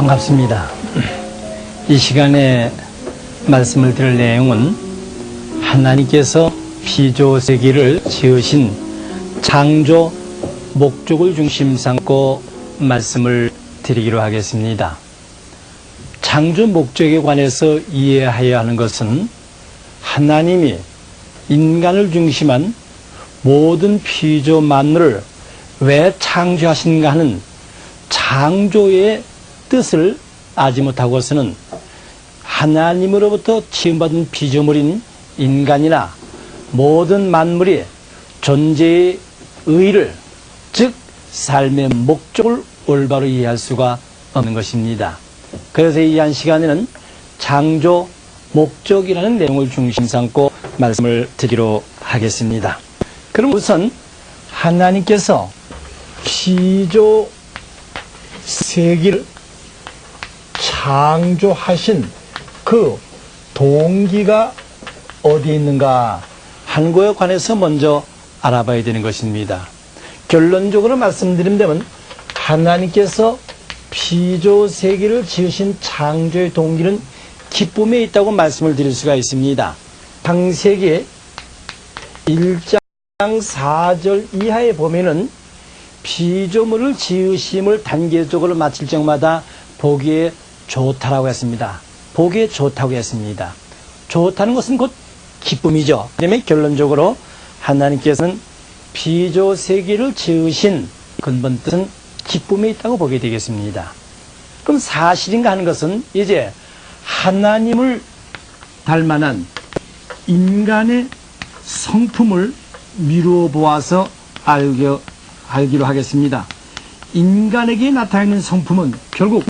반갑습니다. 이 시간에 말씀을 드릴 내용은 하나님께서 피조세계를 지으신 창조 목적을 중심 삼고 말씀을 드리기로 하겠습니다. 창조 목적에 관해서 이해해야 하는 것은 하나님이 인간을 중심한 모든 피조 만물을 왜 창조하신가 하는 창조의 뜻을 알지 못하고서는 하나님으로부터 지음받은 피조물인 인간이나 모든 만물이 존재의 의의를, 즉 삶의 목적을 올바로 이해할 수가 없는 것입니다. 그래서 이 한 시간에는 창조 목적이라는 내용을 중심 삼고 말씀을 드리도록 하겠습니다. 그럼 우선 하나님께서 피조 세계를 창조하신 그 동기가 어디에 있는가 하는 것에 관해서 먼저 알아봐야 되는 것입니다. 결론적으로 말씀드리면 하나님께서 피조 세계를 지으신 창조의 동기는 기쁨에 있다고 말씀을 드릴 수가 있습니다. 창세기 1장 4절 이하에 보면은 피조물을 지으심을 단계적으로 마칠 적마다 보기에 좋다라고 했습니다. 보기에 좋다고 했습니다. 좋다는 것은 곧 기쁨이죠. 그러면 결론적으로 하나님께서는 피조 세계를 지으신 근본 뜻은 기쁨에 있다고 보게 되겠습니다. 그럼 사실인가 하는 것은 이제 하나님을 닮아난 인간의 성품을 미루어 보아서 알기로 하겠습니다. 인간에게 나타나는 성품은 결국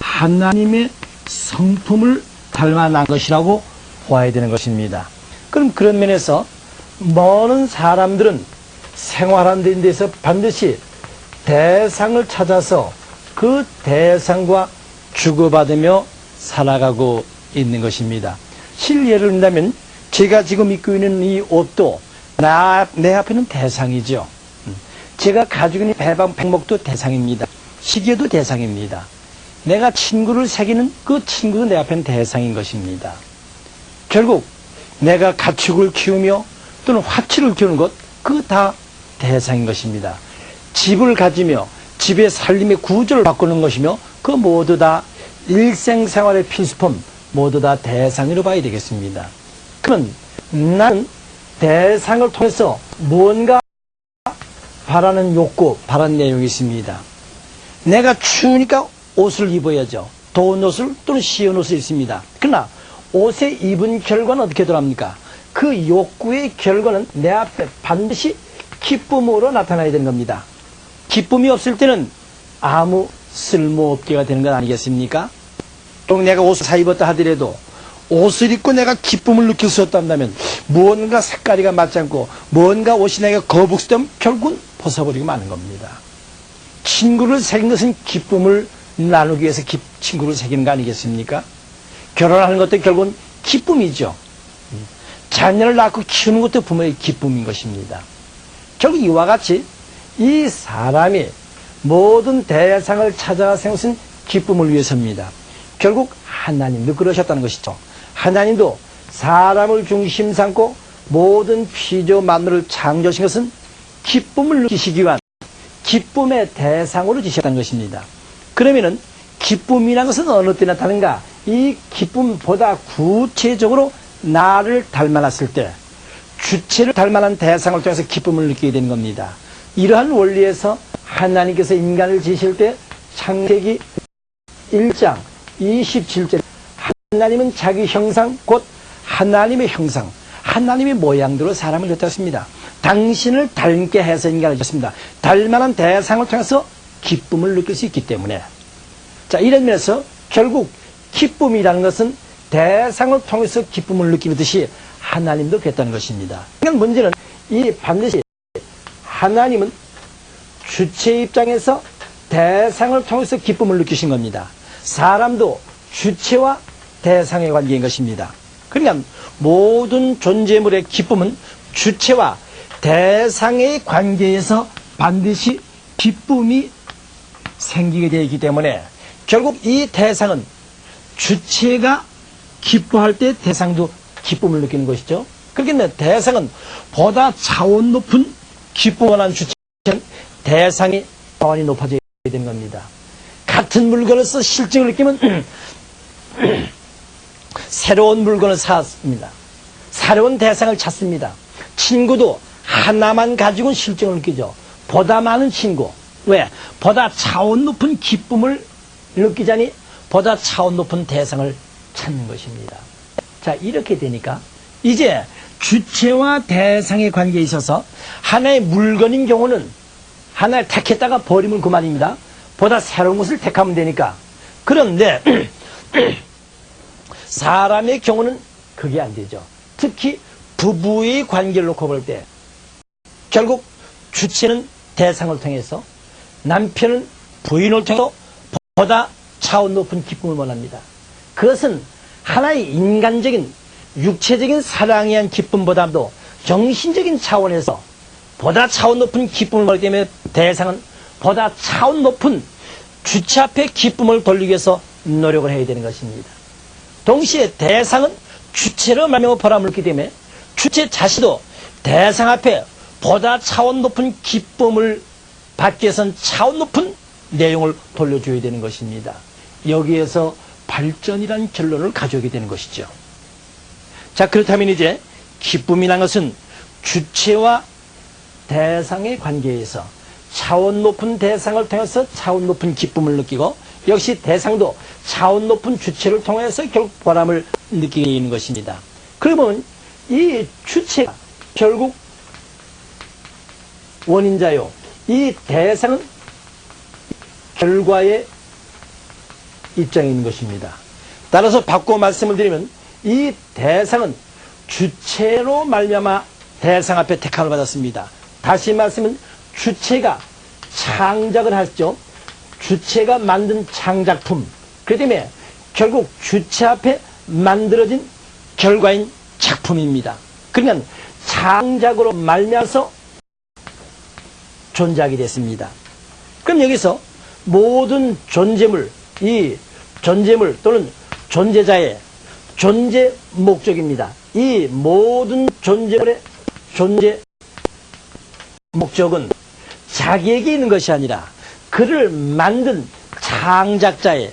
하나님의 성품을 닮아난 것이라고 보아야 되는 것입니다. 그럼 그런 면에서 많은 사람들은 생활하는 데서 반드시 대상을 찾아서 그 대상과 주고받으며 살아가고 있는 것입니다. 실예를 든다면 제가 지금 입고 있는 이 옷도 내 앞에는 대상이죠. 제가 가지고 있는 백목도 대상입니다. 시계도 대상입니다. 내가 친구를 사귀는 그 친구도 내 앞에는 대상인 것입니다. 결국 내가 가축을 키우며 또는 화치를 키우는 것, 그거 다 대상인 것입니다. 집을 가지며 집의 살림의 구조를 바꾸는 것이며 그 모두 다 일생생활의 필수품, 모두 다 대상으로 봐야 되겠습니다. 그러면 나는 대상을 통해서 무언가 바라는 욕구, 바라는 내용이 있습니다. 내가 추우니까 옷을 입어야죠. 더운 옷을 또는 시원 옷을 입습니다. 그러나 옷에 입은 결과는 어떻게 돌아갑니까? 그 욕구의 결과는 내 앞에 반드시 기쁨으로 나타나야 되는 겁니다. 기쁨이 없을 때는 아무 쓸모없게가 되는 것 아니겠습니까? 또 내가 옷을 사 입었다 하더라도 옷을 입고 내가 기쁨을 느낄 수 없다면 무언가 색깔이가 맞지 않고 무언가 옷이 내가 거북스되면 결국은 벗어버리고 마는 겁니다. 친구를 사귄 것은 기쁨을 나누기 위해서 친구를 사귀는 거 아니겠습니까? 결혼하는 것도 결국은 기쁨이죠. 자녀를 낳고 키우는 것도 부모의 기쁨인 것입니다. 결국 이와 같이 이 사람이 모든 대상을 찾아 세운 것은 기쁨을 위해서입니다. 결국 하나님도 그러셨다는 것이죠. 하나님도 사람을 중심 삼고 모든 피조 만물을 창조하신 것은 기쁨을 느끼시기 위한 기쁨의 대상으로 지셨다는 것입니다. 그러면은 기쁨이라는 것은 어느 때 나타나는가? 이 기쁨보다 구체적으로 나를 닮아났을 때 주체를 닮아난 대상을 통해서 기쁨을 느끼게 되는 겁니다. 이러한 원리에서 하나님께서 인간을 지으실 때 창세기 1장 27절 하나님은 자기 형상 곧 하나님의 형상 하나님의 모양대로 사람을 지었습니다. 당신을 닮게 해서 인간을 지었습니다. 닮아난 대상을 통해서 기쁨을 느낄 수 있기 때문에 자 이런 면에서 결국 기쁨이라는 것은 대상을 통해서 기쁨을 느끼는 듯이 하나님도 그랬다는 것입니다. 그러니까 문제는 이 반드시 하나님은 주체 입장에서 대상을 통해서 기쁨을 느끼신 겁니다. 사람도 주체와 대상의 관계인 것입니다. 그러니까 모든 존재물의 기쁨은 주체와 대상의 관계에서 반드시 기쁨이 생기게 되어 있기 때문에 결국 이 대상은 주체가 기뻐할 때 대상도 기쁨을 느끼는 것이죠. 그렇기 때문에 대상은 보다 차원 높은 기쁨을 하는 주체는 대상이 차원이 높아져야 되는 겁니다. 같은 물건을 써 실증을 느끼면 새로운 물건을 샀습니다. 새로운 대상을 찾습니다. 친구도 하나만 가지고는 실증을 느끼죠. 보다 많은 친구. 왜? 보다 차원 높은 기쁨을 느끼자니 보다 차원 높은 대상을 찾는 것입니다. 자, 이렇게 되니까 이제 주체와 대상의 관계에 있어서 하나의 물건인 경우는 하나를 택했다가 버리면 그만입니다. 보다 새로운 것을 택하면 되니까. 그런데 사람의 경우는 그게 안 되죠. 특히 부부의 관계를 놓고 볼 때 결국 주체는 대상을 통해서, 남편은 부인을 통해서 보다 차원 높은 기쁨을 원합니다. 그것은 하나의 인간적인 육체적인 사랑에 의한 기쁨보다도 정신적인 차원에서 보다 차원 높은 기쁨을 원하기 때문에 대상은 보다 차원 높은 주체 앞에 기쁨을 돌리기 위해서 노력을 해야 되는 것입니다. 동시에 대상은 주체로 말미암아 보람을 얻기 때문에 주체 자신도 대상 앞에 보다 차원 높은 기쁨을 받기 위해서는 차원 높은 내용을 돌려줘야 되는 것입니다. 여기에서 발전이라는 결론을 가져오게 되는 것이죠. 자, 그렇다면 이제 기쁨이라는 것은 주체와 대상의 관계에서 차원 높은 대상을 통해서 차원 높은 기쁨을 느끼고, 역시 대상도 차원 높은 주체를 통해서 결국 보람을 느끼게 되는 것입니다. 그러면 이 주체가 결국 원인자요, 이 대상은 결과의 입장에 있는 것입니다. 따라서 바꿔 말씀을 드리면 이 대상은 주체로 말미암아 대상 앞에 택함을 받았습니다. 다시 말씀은 주체가 창작을 하죠. 주체가 만든 창작품. 그렇기 때문에 결국 주체 앞에 만들어진 결과인 작품입니다. 그러면 창작으로 말미암아서 존재하게 됐습니다. 그럼 여기서 모든 존재물, 이 존재물 또는 존재자의 존재 목적입니다. 이 모든 존재물의 존재 목적은 자기에게 있는 것이 아니라 그를 만든 창작자의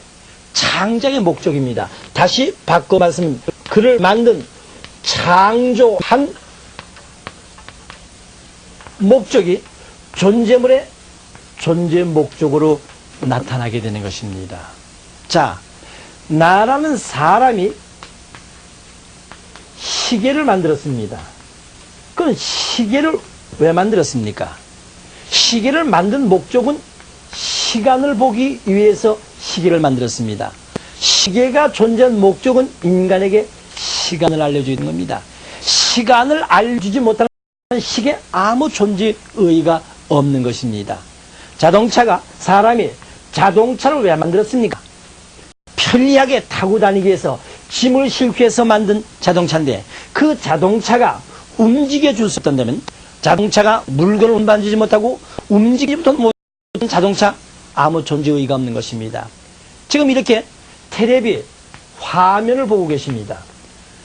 창작의 목적입니다. 다시 바꿔 말씀, 그를 만든 창조한 목적이 존재물의 존재 목적으로 나타나게 되는 것입니다. 자, 나라는 사람이 시계를 만들었습니다. 그럼 시계를 왜 만들었습니까? 시계를 만든 목적은 시간을 보기 위해서 시계를 만들었습니다. 시계가 존재한 목적은 인간에게 시간을 알려주는 겁니다. 시간을 알려주지 못하는 시계에 아무 존재 의의가 없는 것입니다. 자동차가, 사람이 자동차를 왜 만들었습니까? 편리하게 타고 다니기 위해서, 짐을 싣기 위해서 만든 자동차인데, 그 자동차가 움직여 줄 수 없다면, 자동차가 물건을 운반하지 못하고 움직이지 못한 자동차, 아무 존재 의의가 없는 것입니다. 지금 이렇게 테레비 화면을 보고 계십니다.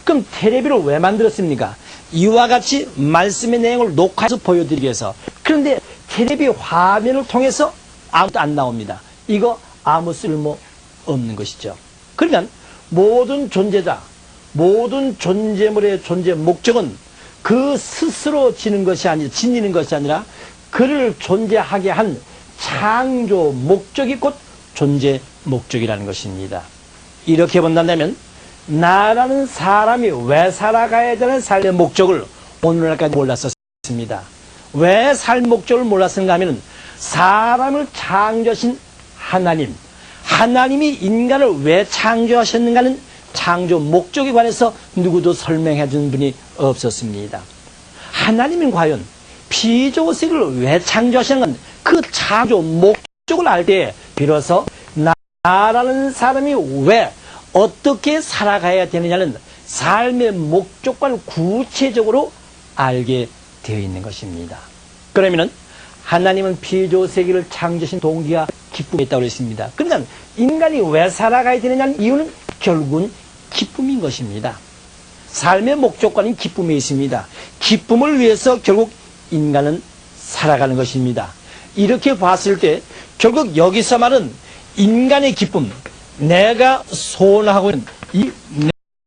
그럼 테레비를 왜 만들었습니까? 이와 같이 말씀의 내용을 녹화해서 보여드리기 위해서. 그런데 테레비 화면을 통해서 아무도 안 나옵니다. 이거 아무 쓸모 없는 것이죠. 그러면 모든 존재자, 모든 존재물의 존재 목적은 그 스스로 지니는 것이 아니라 그를 존재하게 한 창조 목적이 곧 존재 목적이라는 것입니다. 이렇게 본다면 나라는 사람이 왜 살아가야 되는 삶의 목적을 오늘날까지 몰랐었습니다. 왜 삶 목적을 몰랐는가 하면 사람을 창조하신 하나님, 하나님이 인간을 왜 창조하셨는가는 창조 목적에 관해서 누구도 설명해 준 분이 없었습니다. 하나님은 과연 피조세계를 왜 창조하시는 건 그 창조 목적을 알 때 비로소 나라는 사람이 왜 어떻게 살아가야 되느냐는 삶의 목적과를 구체적으로 알게 되어 있는 것입니다. 그러면은 하나님은 피조세계를 창조하신 동기가 기쁨이 있다고 했습니다. 그러니까 인간이 왜 살아가야 되느냐는 이유는 결국은 기쁨인 것입니다. 삶의 목적과는 기쁨이 있습니다. 기쁨을 위해서 결국 인간은 살아가는 것입니다. 이렇게 봤을 때 결국 여기서 말은 인간의 기쁨, 내가 소원하고 있는 이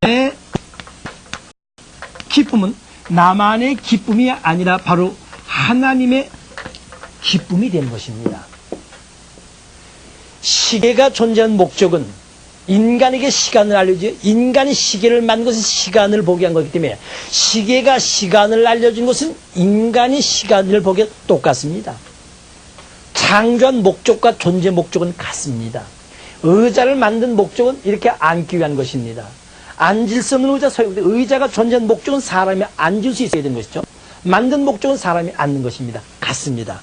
내 기쁨은 나만의 기쁨이 아니라 바로 하나님의 기쁨이 되는 것입니다. 시계가 존재한 목적은 인간에게 시간을 알려주죠. 인간이 시계를 만든 것은 시간을 보게 한 거기 때문에 시계가 시간을 알려준 것은 인간이 시간을 보게 똑같습니다. 창조한 목적과 존재 목적은 같습니다. 의자를 만든 목적은 이렇게 앉기 위한 것입니다. 앉을 수 없는 의자 소용. 의자가 존재한 목적은 사람이 앉을 수 있어야 되는 것이죠. 만든 목적은 사람이 앉는 것입니다. 같습니다.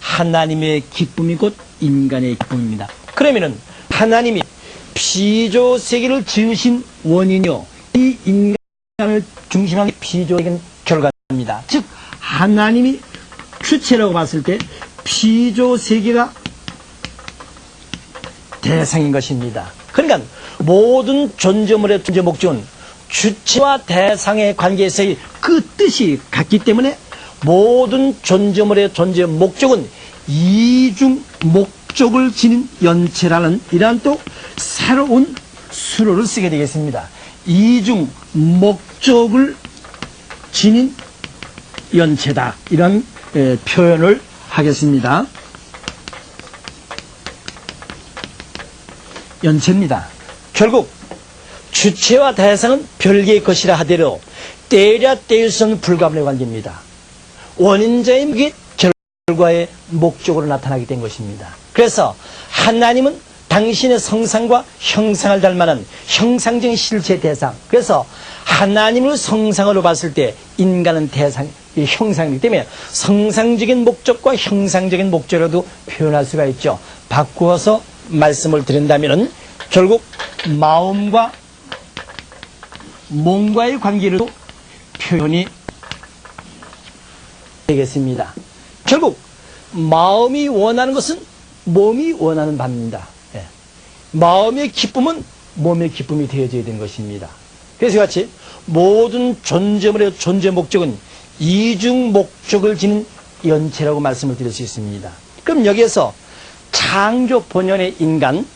하나님의 기쁨이 곧 인간의 기쁨입니다. 그러면은 하나님이 피조세계를 지으신 원인이요, 이 인간을 중심하게 피조세계는 결과입니다. 즉 하나님이 주체라고 봤을 때 피조세계가 대상인 것입니다. 그러니까 모든 존재물의 존재 목적은 주체와 대상의 관계에서의 그 뜻이 같기 때문에 모든 존재물의 존재 목적은 이중 목적을 지닌 연체라는 이러한 또 새로운 수로를 쓰게 되겠습니다. 이중 목적을 지닌 연체다, 이런 표현을 하겠습니다. 연체입니다. 결국 주체와 대상은 별개의 것이라 하더라도 때려 떼일 수 없는 불가분의 관계입니다. 원인자의 목이 결과의 목적으로 나타나게 된 것입니다. 그래서 하나님은 당신의 성상과 형상을 닮아는 형상적인 실체 대상. 그래서 하나님을 성상으로 봤을 때 인간은 대상, 형상이기 때문에 성상적인 목적과 형상적인 목적으로도 표현할 수가 있죠. 바꾸어서 말씀을 드린다면은 결국 마음과 몸과의 관계로 표현이 되겠습니다. 결국 마음이 원하는 것은 몸이 원하는 바입니다. 예. 마음의 기쁨은 몸의 기쁨이 되어져야 되는 것입니다. 그래서 같이 모든 존재물의 존재 목적은 이중 목적을 지닌 연체라고 말씀을 드릴 수 있습니다. 그럼 여기에서 창조 본연의 인간,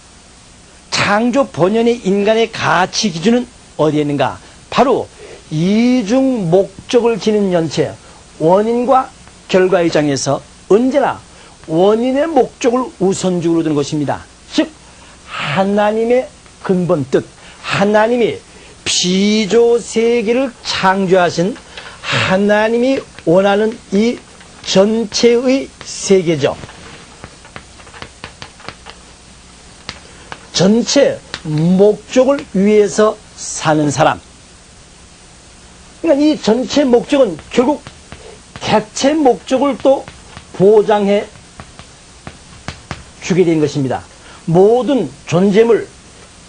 창조 본연의 인간의 가치 기준은 어디에 있는가? 바로 이중 목적을 지닌 연체, 원인과 결과 입장에서 언제나 원인의 목적을 우선적으로 두는 것입니다. 즉 하나님의 근본 뜻, 하나님이 피조세계를 창조하신 하나님이 원하는 이 전체의 세계죠. 전체 목적을 위해서 사는 사람. 그러니까 이 전체 목적은 결국 개체 목적을 또 보장해 주게 된 것입니다. 모든 존재물,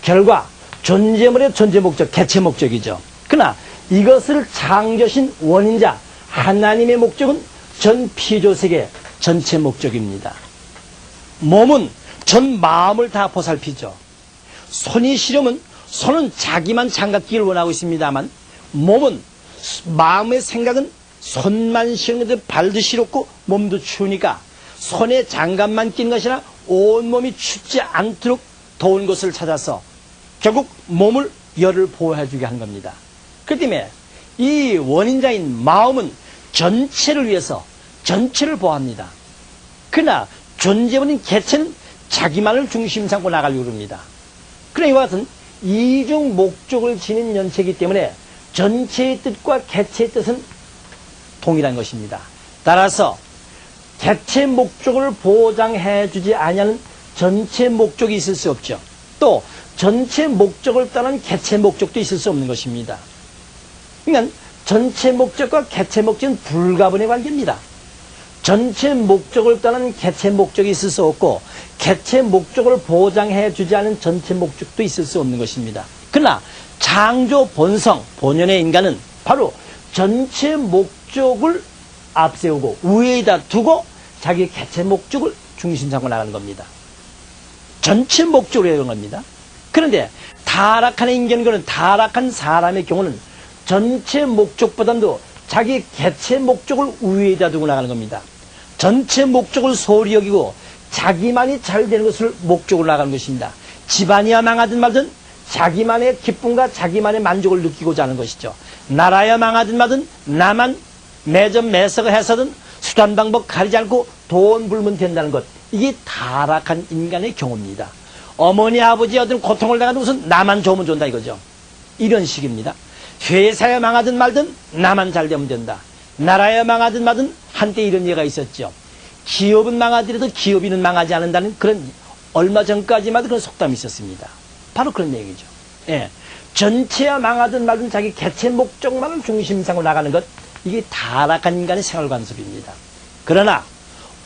결과, 존재물의 존재 목적, 개체 목적이죠. 그러나 이것을 창조하신 원인자, 하나님의 목적은 전 피조세계 전체 목적입니다. 몸은 전 마음을 다 보살피죠. 손이 시려면 손은 자기만 장갑기를 원하고 있습니다만 몸은 마음의 생각은 손만 시렸는데 발도 시렵고 몸도 추우니까 손에 장갑만 낀 것이나 온몸이 춥지 않도록 더운 곳을 찾아서 결국 몸을 열을 보호해주게 하는 겁니다. 그렇기 때문에 이 원인자인 마음은 전체를 위해서 전체를 보호합니다. 그러나 존재버린 개체는 자기만을 중심 삼고 나가려고 합니다. 그러나 이와 같은 이중 목적을 지닌 연체이기 때문에 전체의 뜻과 개체의 뜻은 동일한 것입니다. 따라서 개체 목적을 보장해 주지 아니하는 전체 목적이 있을 수 없죠. 또 전체 목적을 떠난 개체 목적도 있을 수 없는 것입니다. 그러니까 전체 목적과 개체 목적은 불가분의 관계입니다. 전체 목적을 떠난 개체 목적이 있을 수 없고 개체 목적을 보장해 주지 않은 전체 목적도 있을 수 없는 것입니다. 그러나 창조 본성, 본연의 인간은 바로 전체 목적을 앞세우고 우위에다 두고 자기 개체 목적을 중심 삼고 나가는 겁니다. 전체 목적으로 해야 하는 겁니다. 그런데 타락한 인간과는 타락한 사람의 경우는 전체 목적보다도 자기 개체 목적을 우위에다 두고 나가는 겁니다. 전체 목적을 소홀히 여기고 자기만이 잘 되는 것을 목적으로 나가는 것입니다. 집안이야 망하든 말든 자기만의 기쁨과 자기만의 만족을 느끼고자 하는 것이죠. 나라야 망하든 말든 나만 매점 매석을 해서든 수단 방법 가리지 않고 돈 벌면 된다는 것. 이게 타락한 인간의 경우입니다. 어머니 아버지 어떤 고통을 당하는 것은 나만 좋으면 좋다 이거죠. 이런 식입니다. 회사야 망하든 말든 나만 잘 되면 된다. 나라야 망하든 말든 한때 이런 예가 있었죠. 기업은 망하더라도 기업인은 망하지 않는다는 그런 얼마 전까지만 그런 속담이 있었습니다. 바로 그런 얘기죠. 예. 전체야 망하든 말든 자기 개체 목적만을 중심상으로 나가는 것, 이게 타락한 인간의 생활 관습입니다. 그러나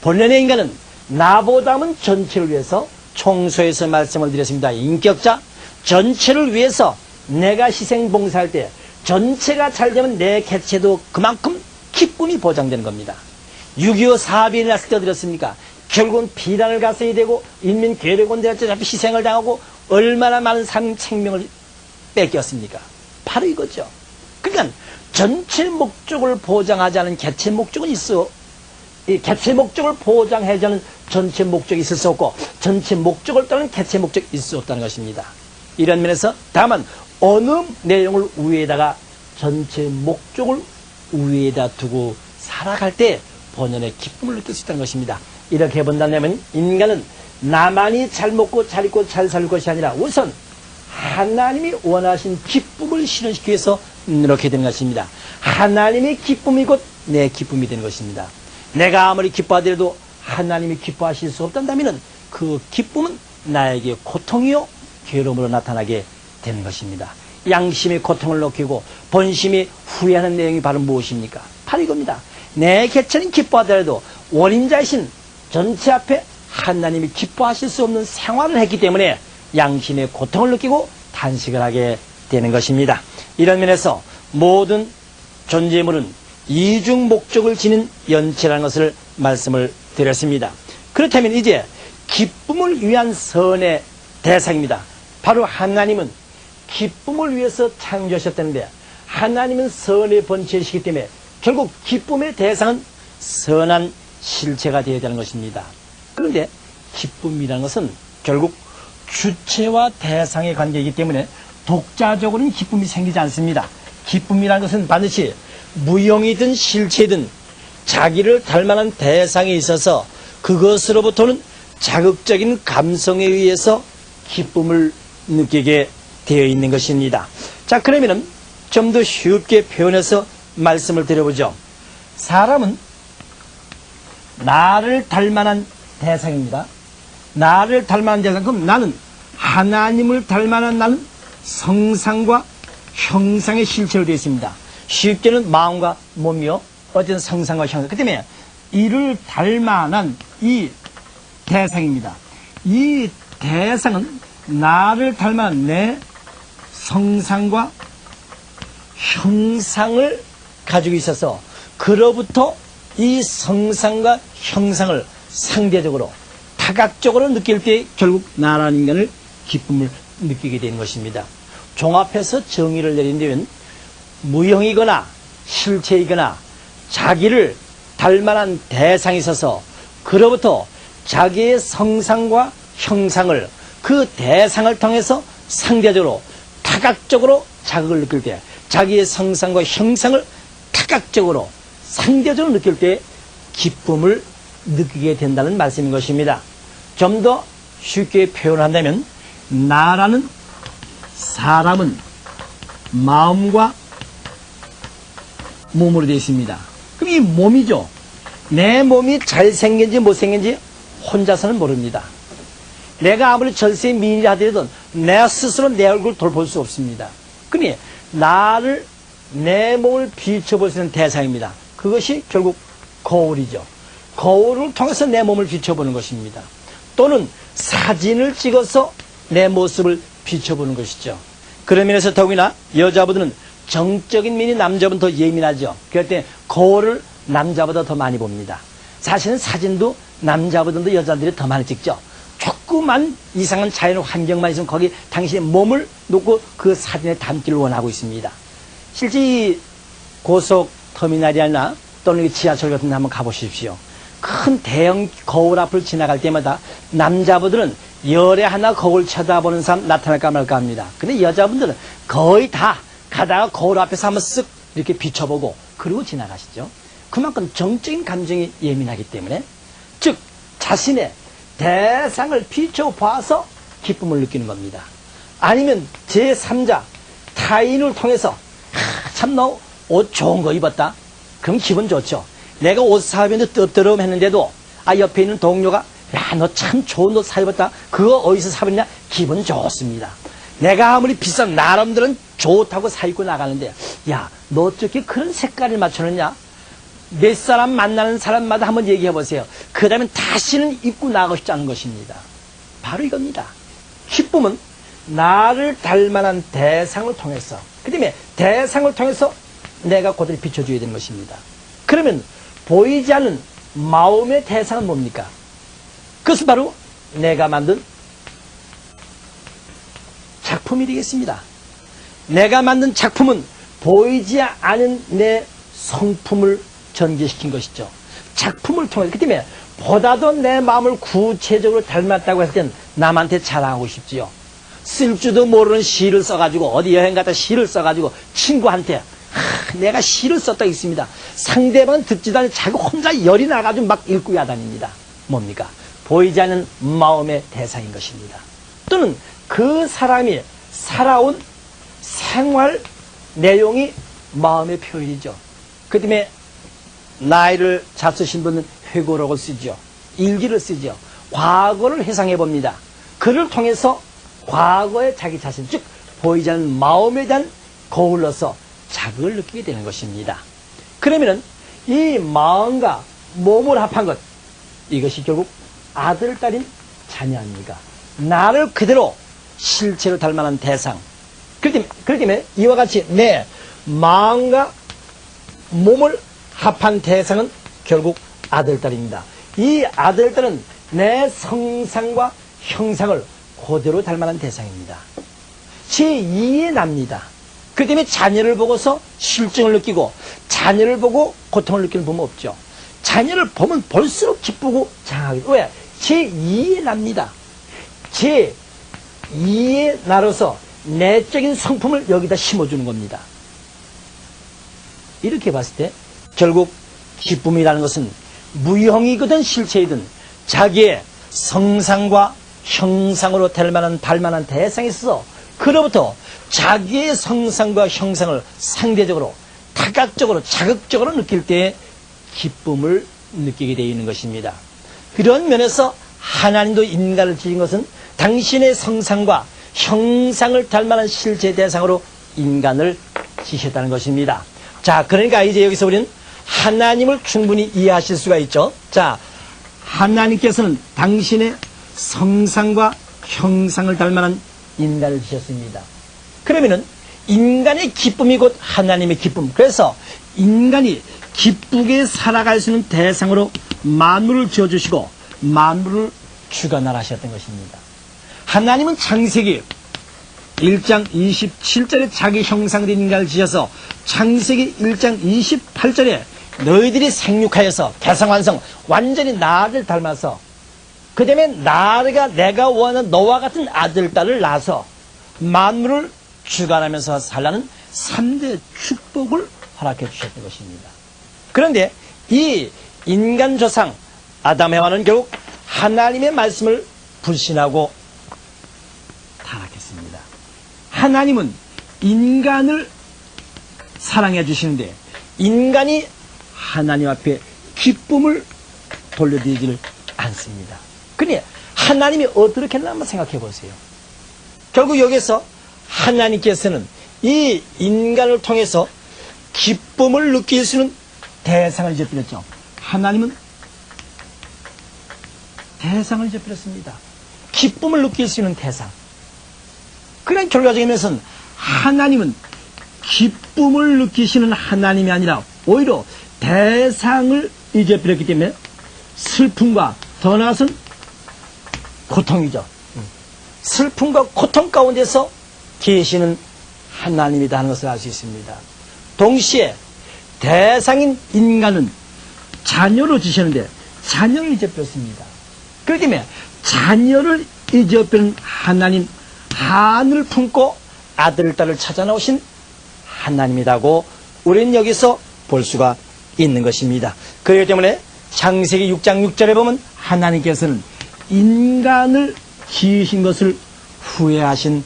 본연의 인간은 나보다는 전체를 위해서 총소에서 말씀을 드렸습니다. 인격자, 전체를 위해서 내가 희생 봉사할 때 전체가 잘 되면 내 개체도 그만큼 기쁨이 보장되는 겁니다. 6.25 사업이 일어났을 때 어떻습니까? 결국은 비난을 가서야 되고 인민 괴뢰군대한테 희생을 당하고 얼마나 많은 산 생명을 뺏겼습니까? 바로 이거죠. 그러니까 전체 목적을 보장하지 않은 개체 목적은 있어. 이 개체 목적을 보장하지 않은 전체 목적이 있을 수 없고 전체 목적을 따르는 개체 목적이 있을 수 없다는 것입니다. 이런 면에서 다만 어느 내용을 우위에다가 전체 목적을 우위에다 두고 살아갈 때 본연의 기쁨을 느낄 수 있다는 것입니다. 이렇게 본다면 인간은 나만이 잘 먹고 잘 입고 잘 살 것이 아니라 우선 하나님이 원하신 기쁨을 실현시키기 위해서 이렇게 되는 것입니다. 하나님의 기쁨이 곧 내 기쁨이 되는 것입니다. 내가 아무리 기뻐하더라도 하나님이 기뻐하실 수 없단다면 그 기쁨은 나에게 고통이요 괴로움으로 나타나게 되는 것입니다. 양심의 고통을 느끼고 본심이 후회하는 내용이 바로 무엇입니까? 바로 이겁니다. 내 개체는 기뻐하더라도 원인자이신 전체 앞에 하나님이 기뻐하실 수 없는 생활을 했기 때문에 양심의 고통을 느끼고 탄식을 하게 되는 것입니다. 이런 면에서 모든 존재물은 이중 목적을 지닌 연체라는 것을 말씀을 드렸습니다. 그렇다면 이제 기쁨을 위한 선의 대상입니다. 바로 하나님은 기쁨을 위해서 창조하셨다는데 하나님은 선의 본체이시기 때문에 결국 기쁨의 대상은 선한 실체가 되어야 되는 것입니다. 그런데 기쁨이라는 것은 결국 주체와 대상의 관계이기 때문에 독자적으로는 기쁨이 생기지 않습니다. 기쁨이라는 것은 반드시 무형이든 실체든 자기를 닮아난 대상에 있어서 그것으로부터는 자극적인 감성에 의해서 기쁨을 느끼게 되어 있는 것입니다. 자, 그러면은 좀 더 쉽게 표현해서 말씀을 드려보죠. 사람은 나를 닮아난 대상입니다. 나를 닮아난 대상. 그럼 나는 하나님을 닮아난 나는 성상과 형상의 실체로 되어 있습니다. 쉽게는 마음과 몸이요. 어쨌든 성상과 형상. 그 때문에 이를 닮아난 이 대상입니다. 이 대상은 나를 닮아난 내 성상과 형상을 가지고 있어서 그로부터 이 성상과 형상을 상대적으로 다각적으로 느낄 때 결국 나라는 인간을 기쁨을 느끼게 되는 것입니다. 종합해서 정의를 내린다면 무형이거나 실체이거나 자기를 닮아난 대상이 있어서 그로부터 자기의 성상과 형상을 그 대상을 통해서 상대적으로 다각적으로 자극을 느낄 때 자기의 성상과 형상을 다각적으로 상대적으로 느낄 때 기쁨을 느끼게 된다는 말씀인 것입니다. 좀 더 쉽게 표현한다면 나라는 사람은 마음과 몸으로 되어 있습니다. 그럼 이 몸이죠. 내 몸이 잘생긴지 못생긴지 혼자서는 모릅니다. 내가 아무리 절세 미인이라 하더라도 내 스스로 내 얼굴을 돌볼 수 없습니다. 그러니 나를 내 몸을 비춰볼 수 있는 대상입니다. 그것이 결국 거울이죠. 거울을 통해서 내 몸을 비춰보는 것입니다. 또는 사진을 찍어서 내 모습을 비춰보는 것이죠. 그런 면에서 더욱이나 여자분들은 정적인 면이 남자보다 더 예민하죠. 그럴 때 거울을 남자보다 더 많이 봅니다. 사실은 사진도 남자보다도 여자들이 더 많이 찍죠. 자꾸만 이상한 자연 환경만 있으면 거기 당신의 몸을 놓고 그 사진에 담기를 원하고 있습니다. 실제 이 고속터미널이나 또는 지하철 같은 데 한번 가보십시오. 큰 대형 거울 앞을 지나갈 때마다 남자분들은 열에 하나 거울 쳐다보는 사람 나타날까 말까 합니다. 근데 여자분들은 거의 다 가다가 거울 앞에서 한번 쓱 이렇게 비춰보고 그리고 지나가시죠. 그만큼 정적인 감정이 예민하기 때문에, 즉 자신의 대상을 비춰봐서 기쁨을 느끼는 겁니다. 아니면 제3자 타인을 통해서 참 너 옷 좋은 거 입었다. 그럼 기분 좋죠. 내가 옷 사입는데 뜨뜨름 했는데도 옆에 있는 동료가 야, 너 참 좋은 옷 사 입었다. 그거 어디서 사봤냐? 기분 좋습니다. 내가 아무리 비싼 나름대로는 좋다고 사 입고 나가는데 야, 너 어떻게 그런 색깔을 맞추느냐? 몇 사람 만나는 사람마다 한번 얘기해 보세요. 그 다음에 다시는 입고 나가고 싶지 않은 것입니다. 바로 이겁니다. 기쁨은 나를 닮아난 대상을 통해서, 그 다음에 대상을 통해서 내가 그들을 비춰줘야 되는 것입니다. 그러면 보이지 않는 마음의 대상은 뭡니까? 그것은 바로 내가 만든 작품이 되겠습니다. 내가 만든 작품은 보이지 않은 내 성품을 전개시킨 것이죠. 작품을 통해서. 그 때문에 보다도 내 마음을 구체적으로 닮았다고 했을 땐 남한테 자랑하고 싶지요. 쓸 줄도 모르는 시를 써가지고 어디 여행 갔다 시를 써가지고 친구한테 내가 시를 썼다 있습니다. 상대방은 듣지도 않고 자기 혼자 열이 나가지고 막 읽고 야단입니다. 뭡니까? 보이지 않는 마음의 대상인 것입니다. 또는 그 사람이 살아온 생활 내용이 마음의 표현이죠. 그 때문에 나이를 잘 쓰신 분은 회고록을 쓰죠. 일기를 쓰죠. 과거를 회상해 봅니다. 그를 통해서 과거의 자기 자신, 즉 보이지 않는 마음에 대한 거울로서 자극을 느끼게 되는 것입니다. 그러면은 이 마음과 몸을 합한 것, 이것이 결국 아들, 딸인 자녀 아닙니까? 나를 그대로 실체로 닮아난 대상. 그렇기 때문에 이와 같이 내 마음과 몸을 합한 대상은 결국 아들, 딸입니다. 이 아들, 딸은 내 성상과 형상을 그대로 닮아난 대상입니다. 제2의 납니다. 그 때문에 자녀를 보고서 실증을 느끼고 자녀를 보고 고통을 느끼는 부모 없죠. 자녀를 보면 볼수록 기쁘고 장하게. 왜? 제2의 납니다. 제2의 나로서 내적인 성품을 여기다 심어주는 겁니다. 이렇게 봤을 때 결국 기쁨이라는 것은 무형이거든 실체이든 자기의 성상과 형상으로 닮아난 대상에 있어서 그로부터 자기의 성상과 형상을 상대적으로 다각적으로 자극적으로 느낄 때에 기쁨을 느끼게 되어 있는 것입니다. 그런 면에서 하나님도 인간을 지은 것은 당신의 성상과 형상을 닮아난 실제 대상으로 인간을 지으셨다는 것입니다. 자, 그러니까 이제 여기서 우리는 하나님을 충분히 이해하실 수가 있죠. 자, 하나님께서는 당신의 성상과 형상을 닮아난 인간을 지으셨습니다. 그러면은 인간의 기쁨이 곧 하나님의 기쁨. 그래서 인간이 기쁘게 살아갈 수 있는 대상으로 만물을 지어주시고 만물을 주관하셨던 것입니다. 하나님은 창세기 1장 27절에 자기 형상된 인간을 지어서 창세기 1장 28절에 너희들이 생육하여서 개성완성 완전히 나를 닮아서 그 다음에 내가 원하는 너와 같은 아들, 딸을 낳아서 만물을 주관하면서 살라는 3대 축복을 허락해 주셨던 것입니다. 그런데 이 인간 조상 아담 해와는 결국 하나님의 말씀을 불신하고 타락했습니다. 하나님은 인간을 사랑해 주시는데 인간이 하나님 앞에 기쁨을 돌려드리지를 않습니다. 그러니 하나님이 어떻게 했나 한번 생각해 보세요. 결국 여기서 하나님께서는 이 인간을 통해서 기쁨을 느낄 수 있는 대상을 지어드렸죠. 하나님은 대상을 지어드렸습니다. 기쁨을 느낄 수 있는 대상. 그런 결과적인 면에서는 하나님은 기쁨을 느끼시는 하나님이 아니라 오히려 대상을 잊어버렸기 때문에 슬픔과 더 나아가서는 고통이죠. 슬픔과 고통 가운데서 계시는 하나님이다 하는 것을 알 수 있습니다. 동시에 대상인 인간은 자녀로 지셨는데 자녀를 잊어버렸습니다. 그렇기 때문에 자녀를 잊어버린 하나님, 한을 품고 아들, 딸을 찾아 나오신 하나님이라고 우리는 여기서 볼 수가 있는 것입니다. 그렇기 때문에 창세기 6장 6절에 보면 하나님께서는 인간을 지으신 것을 후회하신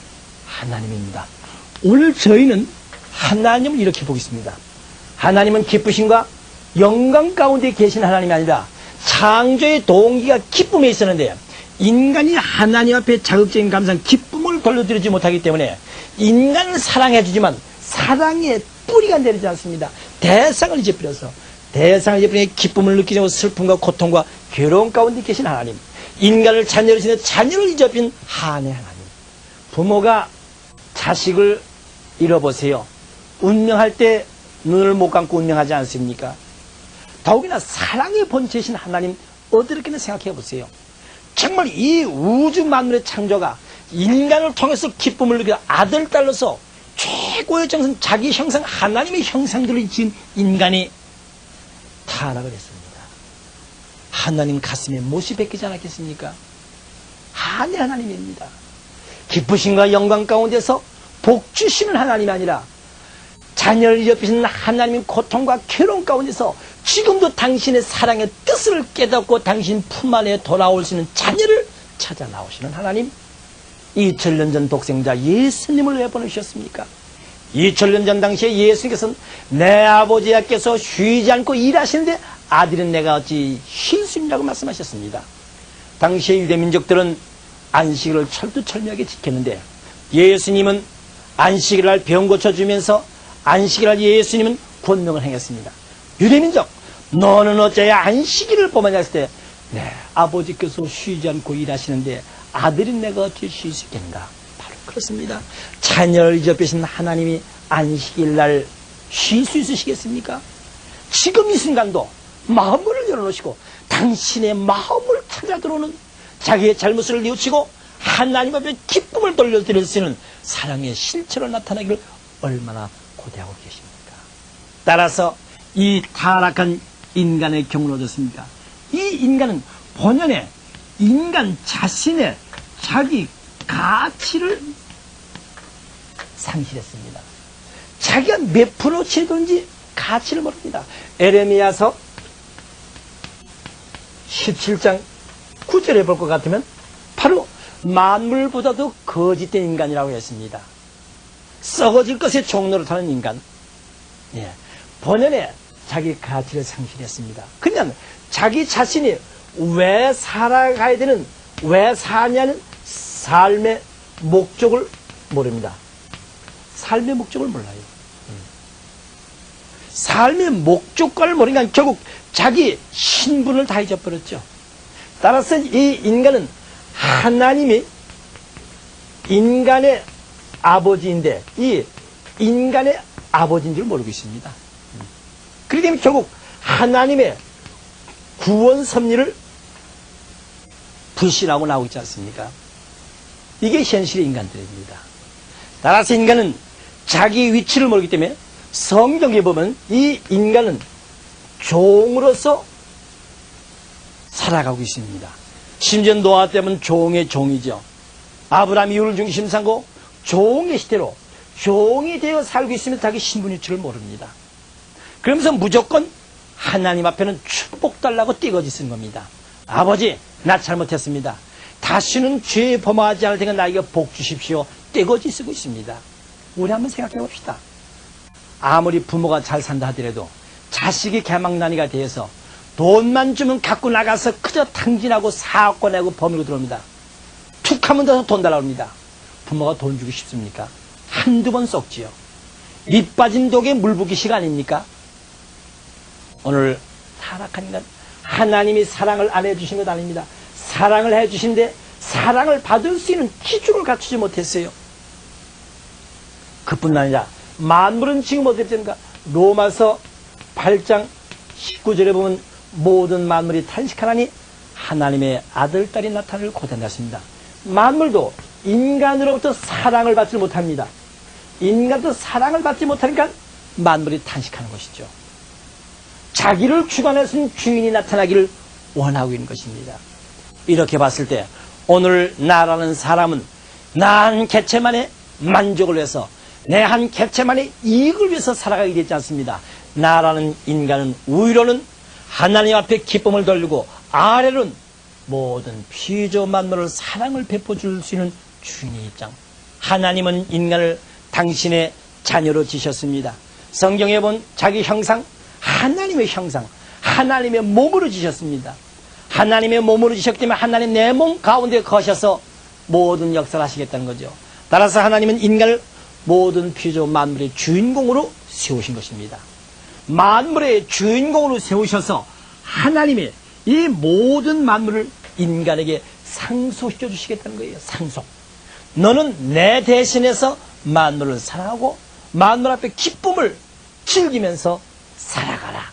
하나님입니다. 오늘 저희는 하나님을 이렇게 보겠습니다. 하나님은 기쁘심과 영광 가운데 계신 하나님이 아니라 창조의 동기가 기쁨에 있었는데 인간이 하나님 앞에 자극적인 감상, 기쁨을 돌려드리지 못하기 때문에 인간을 사랑해주지만 사랑의 뿌리가 내리지 않습니다. 대상을 잊어버려서 대상을 잊어버리니 기쁨을 느끼지 못하고 슬픔과 고통과 괴로움 가운데 계신 하나님, 인간을 자녀를 지내 자녀를 잊어버린 한의 하나님. 부모가 자식을 잃어보세요. 운명할 때 눈을 못 감고 운명하지 않습니까? 더욱이나 사랑의 본체이신 하나님 어떻게나 생각해 보세요. 정말 이 우주 만물의 창조가 인간을 통해서 기쁨을 느끼는 아들, 딸로서 최고의 정성, 자기 형상, 하나님의 형상들을 지은 인간이 타락을 했습니다. 하나님 가슴에 못이 베끼지 않았겠습니까? 한의 하나님입니다. 기쁘심과 영광 가운데서 복 주시는 하나님이 아니라 자녀를 잊어버리신 하나님의 고통과 괴로움 가운데서 지금도 당신의 사랑의 뜻을 깨닫고 당신 품 안에 돌아오시는 자녀를 찾아 나오시는 하나님, 2000년 전 독생자 예수님을 왜 보내주셨습니까? 2000년 전 당시에 예수님께서는 내 아버지께서 쉬지 않고 일하시는데 아들은 내가 어찌 쉴 수 있냐고 말씀하셨습니다. 당시의 유대민족들은 안식일을 철두철미하게 지켰는데 예수님은 안식일 날 병 고쳐주면서 안식일 날 예수님은 권능을 행했습니다. 유대민족, 너는 어째야 안식일을 범하냐 했을 때 네, 아버지께서 쉬지 않고 일하시는데 아들인 내가 어찌 쉴 수 있겠는가? 바로 그렇습니다. 자녀를 잊어버리신 하나님이 안식일 날 쉴 수 있으시겠습니까? 지금 이 순간도 마음을 열어놓으시고 당신의 마음을 찾아 들어오는 자기의 잘못을 뉘우치고 하나님 앞에 기쁨을 돌려드릴 수 있는 사랑의 실체로 나타나기를 얼마나 고대하고 계십니까? 따라서 이 타락한 인간의 경우는 어떻습니까? 이 인간은 본연의 인간 자신의 자기 가치를 상실했습니다. 자기가 몇 프로 채도인지 가치를 모릅니다. 에레미야서 17장 9절에 볼 것 같으면 바로 만물보다도 거짓된 인간이라고 했습니다. 썩어질 것에 종노릇하는 인간. 예. 본연의 자기 가치를 상실했습니다. 그냥 자기 자신이 왜 살아가야 되는, 왜 사냐는 삶의 목적을 모릅니다. 삶의 목적을 몰라요. 삶의 목적과를 모르니까 결국 자기 신분을 다 잊어버렸죠. 따라서 이 인간은 하나님이 인간의 아버지인데 이 인간의 아버지인 줄 모르고 있습니다. 그렇기 때문에 결국 하나님의 구원 섭리를 불신하고 나오고 있지 않습니까? 이게 현실의 인간들입니다. 따라서 인간은 자기 위치를 모르기 때문에 성경에 보면 이 인간은 종으로서 살아가고 있습니다. 심지어 노아 때문에 종의 종이죠. 아브라함이 이유를 중심 삼고 종의 시대로 종이 되어 살고 있으면 자기 신분 위치를 모릅니다. 그러면서 무조건 하나님 앞에는 축복 달라고 띠거지 쓴 겁니다. 아버지, 나 잘못했습니다. 다시는 죄 범하지 않을 테니까 나에게 복 주십시오. 띠거지 쓰고 있습니다. 우리 한번 생각해 봅시다. 아무리 부모가 잘 산다 하더라도 자식이 개망난이가 되어서 돈만 주면 갖고 나가서 그저 탕진하고 사업권 내고 범위로 들어옵니다. 툭 하면 더 돈 달라고 합니다. 부모가 돈 주기 쉽습니까? 한두 번 썩지요. 밑 빠진 독에 물 붓기 시간 아닙니까? 오늘 타락한 인간, 하나님이 사랑을 안 해주신 것 아닙니다. 사랑을 해주신데 사랑을 받을 수 있는 기준을 갖추지 못했어요. 그뿐 아니라 만물은 지금 어떻게 되는가? 로마서 8장 19절에 보면 모든 만물이 탄식하나니 하나님의 아들, 딸이 나타나를 고대하십니다. 만물도 인간으로부터 사랑을 받지 못합니다. 인간도 사랑을 받지 못하니까 만물이 탄식하는 것이죠. 자기를 주관해서 주인이 나타나기를 원하고 있는 것입니다. 이렇게 봤을 때 오늘 나라는 사람은 나 한 개체만의 만족을 위해서 내 한 개체만의 이익을 위해서 살아가게 되지 않습니다. 나라는 인간은 우위로는 하나님 앞에 기쁨을 돌리고 아래로는 모든 피조 만물을 사랑을 베풀어줄 수 있는 주인의 입장. 하나님은 인간을 당신의 자녀로 지셨습니다. 성경에 본 자기 형상, 하나님의 형상, 하나님의 몸으로 지셨습니다. 하나님의 몸으로 지셨기 때문에 하나님 내 몸 가운데 거셔서 모든 역사를 하시겠다는 거죠. 따라서 하나님은 인간을 모든 피조 만물의 주인공으로 세우신 것입니다. 만물의 주인공으로 세우셔서 하나님이 이 모든 만물을 인간에게 상속시켜 주시겠다는 거예요. 상속. 너는 내 대신해서 만물을 사랑하고 만물 앞에 기쁨을 즐기면서 살아가라.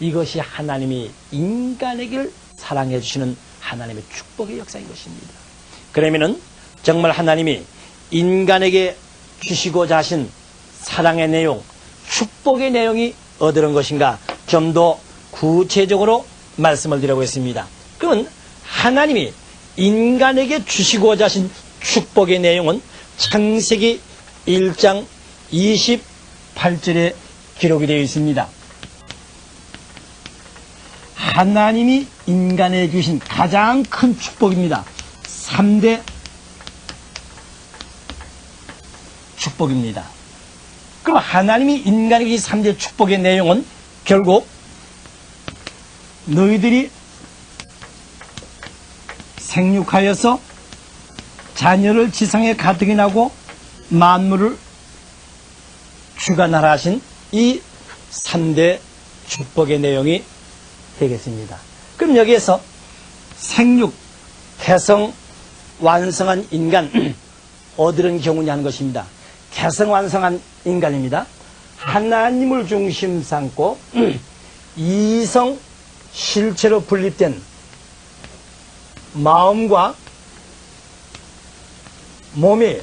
이것이 하나님이 인간에게 사랑해 주시는 하나님의 축복의 역사인 것입니다. 그러면은 정말 하나님이 인간에게 주시고자 하신 사랑의 내용, 축복의 내용이 어떤 것인가 좀 더 구체적으로 말씀을 드려보겠습니다. 그러면 하나님이 인간에게 주시고자 하신 축복의 내용은 창세기 1장 28절에 기록이 되어 있습니다. 하나님이 인간에게 주신 가장 큰 축복입니다. 3대 축복입니다. 그럼 하나님이 인간에게 주신 3대 축복의 내용은 결국 너희들이 생육하여서 자녀를 지상에 가득히 나고 만물을 주관하라 하신 이 3대 축복의 내용이 되겠습니다. 그럼 여기에서 생육, 개성, 완성한 인간 어디런 경우냐 하는 것입니다. 개성 완성한 인간입니다. 하나님을 중심 삼고 이성 실체로 분립된 마음과 몸이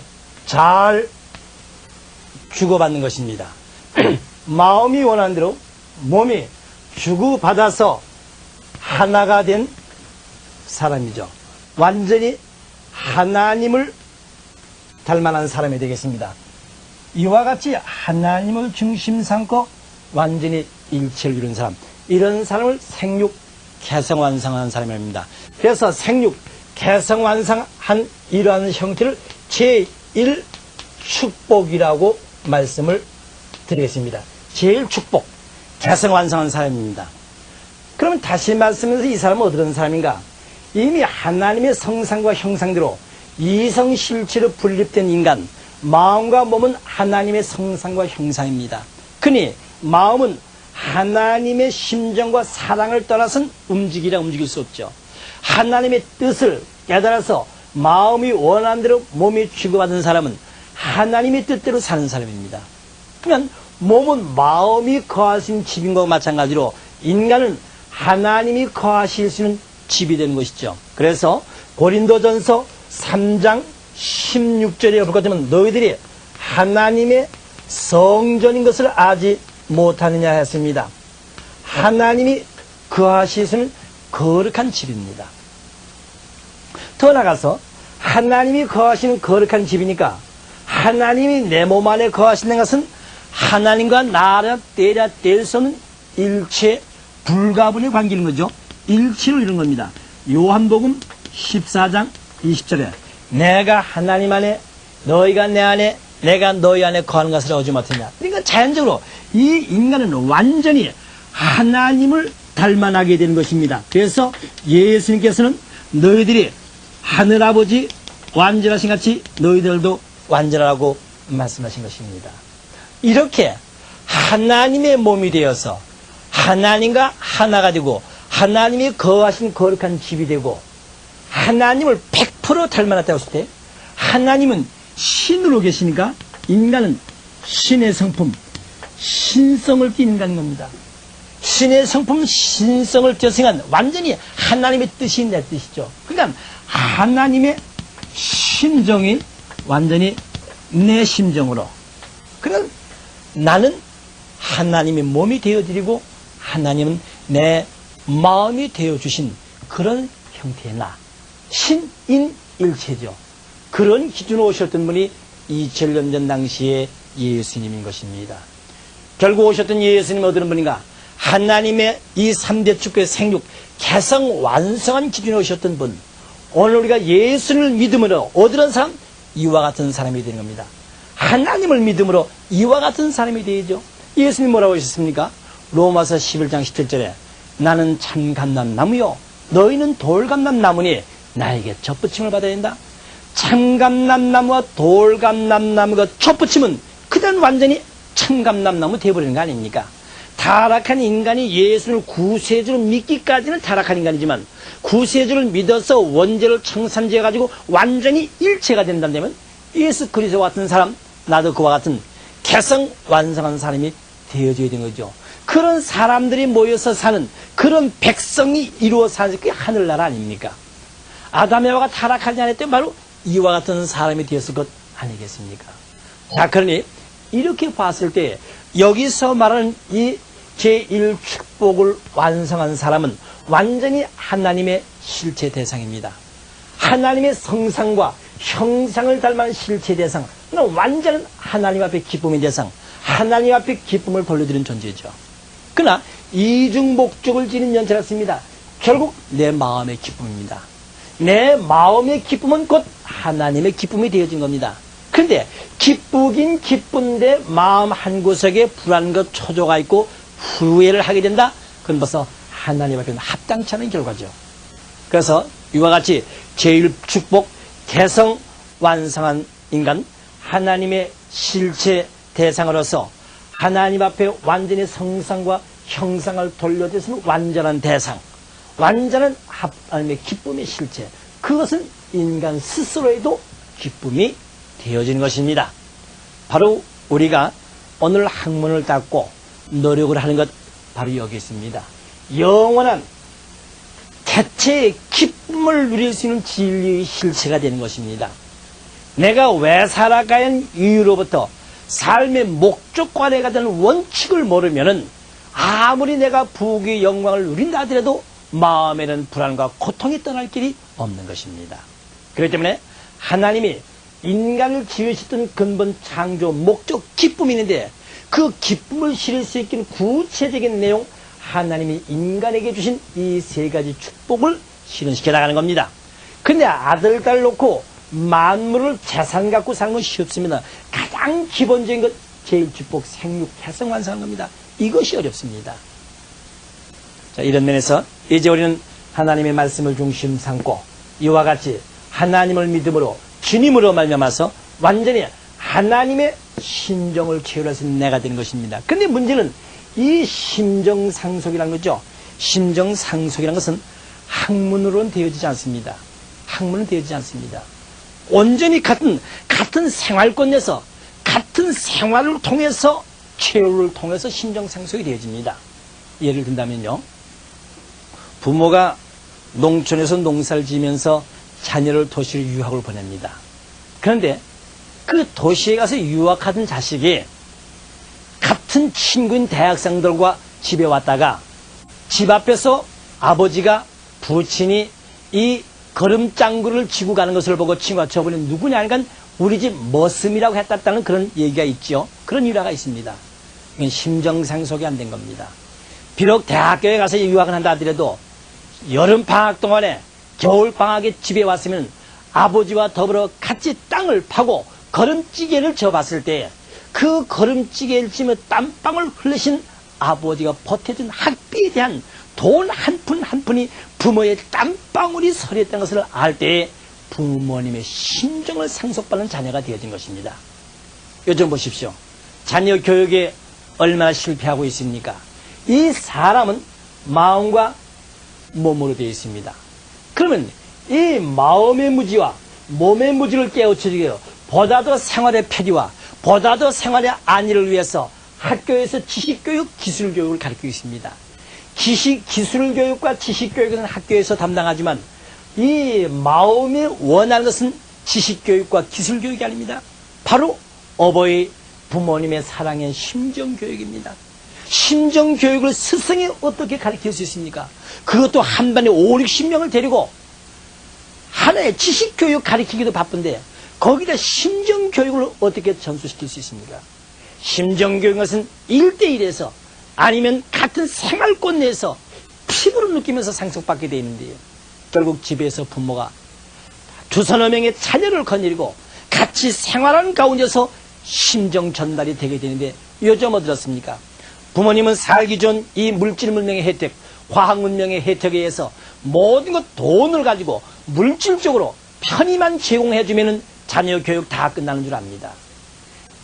잘 주고받는 것입니다. 마음이 원하는 대로 몸이 주고받아서 하나가 된 사람이죠. 완전히 하나님을 닮아난 사람이 되겠습니다. 이와 같이 하나님을 중심 삼고 완전히 일체를 이룬 사람, 이런 사람을 생육 개성완성한 사람입니다. 그래서 생육 개성완성한 이러한 형태를 제1축복이라고 말씀을 드리겠습니다. 제1축복 개성완성한 사람입니다. 그러면 다시 말씀해서 이 사람은 어떤 사람인가? 이미 하나님의 성상과 형상대로 이성실체로 분립된 인간, 마음과 몸은 하나님의 성상과 형상입니다. 그니 마음은 하나님의 심정과 사랑을 떠나서는 움직일 수 없죠. 하나님의 뜻을 깨달아서 마음이 원하는 대로 몸이 주고받은 사람은 하나님의 뜻대로 사는 사람입니다. 그러면 몸은 마음이 거하신 집인 것과 마찬가지로 인간은 하나님이 거하실 수 있는 집이 되는 것이죠. 그래서 고린도전서 3장 16절에 볼 것 같으면 너희들이 하나님의 성전인 것을 알지 못하느냐 했습니다. 하나님이 거하실 수 있는 거룩한 집입니다. 더 나아가서 하나님이 거하시는 거룩한 집이니까 하나님이 내 몸 안에 거하시는 것은 하나님과 나라 떼려 뗄 수 없는 일체 불가분의 관계인 거죠. 일체로 이룬 겁니다. 요한복음 14장 20절에 내가 하나님 안에 너희가 내 안에 내가 너희 안에 거하는 것을 알지 못하느냐. 그러니까 자연적으로 이 인간은 완전히 하나님을 닮아나게 되는 것입니다. 그래서 예수님께서는 너희들이 하늘아버지 완전하신 같이 너희들도 완전하라고 말씀하신 것입니다. 이렇게 하나님의 몸이 되어서 하나님과 하나가 되고 하나님이 거하신 거룩한 집이 되고 하나님을 100% 닮아났다고 했을 때 하나님은 신으로 계시니까 인간은 신의 성품, 신성을 띠는 인간인 겁니다. 신의 성품 신성을 계승한 완전히 하나님의 뜻이 내 뜻이죠. 그러니까 하나님의 심정이 완전히 내 심정으로. 그러니까 나는 하나님의 몸이 되어드리고 하나님은 내 마음이 되어주신 그런 형태의 나. 신인일체죠. 그런 기준으로 오셨던 분이 2000년 전 당시에 예수님인 것입니다. 결국 오셨던 예수님은 어떤 분인가? 하나님의 이 3대 축구의 생육, 개성 완성한 기준으로 오셨던 분. 오늘 우리가 예수님을 믿음으로 얻으는 사람, 이와 같은 사람이 되는 겁니다. 하나님을 믿음으로 이와 같은 사람이 되죠. 예수님 뭐라고 하셨습니까? 로마서 11장 17절에 나는 참 감람나무요 너희는 돌감람나무니 나에게 젖붙임을 받아야 된다. 참감람나무와 돌감람나무가 젖붙임은 그다음 완전히 참감람나무 되어버리는 거 아닙니까? 타락한 인간이 예수를 구세주로 믿기까지는 타락한 인간이지만 구세주를 믿어서 원죄를 청산지어가지고 완전히 일체가 된다면 예수 그리스도와 같은 사람, 나도 그와 같은 개성 완성한 사람이 되어줘야 되는 거죠. 그런 사람들이 모여서 사는 그런 백성이 이루어 사는 그게 하늘나라 아닙니까? 아담 에와가 타락하지 않았더니 바로 이와 같은 사람이 되었을 것 아니겠습니까? 자, 그러니 이렇게 봤을 때 여기서 말하는 이 제1축복을 완성한 사람은 완전히 하나님의 실체 대상입니다. 하나님의 성상과 형상을 닮은 실체 대상, 완전한 하나님 앞에 기쁨의 대상, 하나님 앞에 기쁨을 돌려드리는 존재죠. 그러나 이중 목적을 지닌 연체였습니다. 결국 내 마음의 기쁨입니다. 내 마음의 기쁨은 곧 하나님의 기쁨이 되어진 겁니다. 그런데 기쁘긴 기쁜데 마음 한구석에 불안과 초조가 있고 후회를 하게 된다? 그건 벌써 하나님 앞에는 합당치 않은 결과죠. 그래서 이와 같이 제1축복 개성 완성한 인간, 하나님의 실체 대상으로서 하나님 앞에 완전히 성상과 형상을 돌려드리는 완전한 대상, 완전한 하나님의 기쁨의 실체, 그것은 인간 스스로에도 기쁨이 되어지는 것입니다. 바로 우리가 오늘 학문을 닦고 노력을 하는 것 바로 여기 있습니다. 영원한 대체의 기쁨을 누릴 수 있는 진리의 실체가 되는 것입니다. 내가 왜 살아가는 이유로부터 삶의 목적관에 가는 원칙을 모르면은 아무리 내가 부귀의 영광을 누린다 하더라도 마음에는 불안과 고통이 떠날 길이 없는 것입니다. 그렇기 때문에 하나님이 인간을 지으셨던 근본 창조 목적 기쁨이 있는데 그 기쁨을 실을 수 있는 구체적인 내용, 하나님이 인간에게 주신 이 세 가지 축복을 실현시켜 나가는 겁니다. 근데 아들, 딸 놓고 만물을 재산 갖고 사는 건 쉽습니다. 가장 기본적인 것, 제1축복 생육 개성 완성한 겁니다. 이것이 어렵습니다. 자, 이런 면에서 이제 우리는 하나님의 말씀을 중심 삼고 이와 같이 하나님을 믿음으로 주님으로 말미암아서 완전히 하나님의 심정을 체험할 수 있는 내가 되는 것입니다. 그런데 문제는 이 심정상속이라는 거죠. 심정상속이라는 것은 학문으로는 되어지지 않습니다. 학문은 되어지지 않습니다. 온전히 같은 생활권 내에서 같은 생활을 통해서 체험을 통해서 심정상속이 되어집니다. 예를 든다면요, 부모가 농촌에서 농사를 지면서 자녀를 도시로 유학을 보냅니다. 그런데 그 도시에 가서 유학하던 자식이 같은 친구인 대학생들과 집에 왔다가 집 앞에서 아버지가 부친이 이 걸음장구를 지고 가는 것을 보고 친구가 저분이 누구냐 하니까 우리 집 머슴이라고 했다는 그런 얘기가 있죠. 그런 일화가 있습니다. 이건 심정상속이 안 된 겁니다. 비록 대학교에 가서 유학을 한다 하더라도 여름방학 동안에 겨울방학에 집에 왔으면 아버지와 더불어 같이 땅을 파고 걸음찌개를 져봤을 때 그 걸음찌개를 지며 땀방울 흘리신 아버지가 보태준 학비에 대한 돈 한 푼 한 푼이 부모의 땀방울이 서렸다는 것을 알 때 부모님의 심정을 상속받는 자녀가 되어진 것입니다. 요즘 보십시오. 자녀 교육에 얼마나 실패하고 있습니까? 이 사람은 마음과 몸으로 되어 있습니다. 그러면 이 마음의 무지와 몸의 무지를 깨우쳐주기 위해 보다 더 생활의 편의와 보다 더 생활의 안위를 위해서 학교에서 지식교육, 기술교육을 가르치고 있습니다. 기술 교육과 지식 교육은 학교에서 담당하지만 이 마음이 원하는 것은 지식 교육과 기술 교육이 아닙니다. 바로 어버이 부모님의 사랑의 심정 교육입니다. 심정 교육을 스승이 어떻게 가르칠 수 있습니까? 그것도 한 반에 5, 60명을 데리고 하나의 지식 교육 가르치기도 바쁜데 거기다 심정 교육을 어떻게 전수시킬 수 있습니까? 심정 교육은 것은 1대1에서 아니면 같은 생활권 내에서 피부로 느끼면서 상속받게 되어 있는데요. 결국 집에서 부모가 두서너 명의 자녀를 거느리고 같이 생활하는 가운데서 심정 전달이 되게 되는데 요즘 뭐 들었습니까? 부모님은 살기 전 이 물질 문명의 혜택, 과학 문명의 혜택에 의해서 모든 것 돈을 가지고 물질적으로 편의만 제공해주면 자녀 교육 다 끝나는 줄 압니다.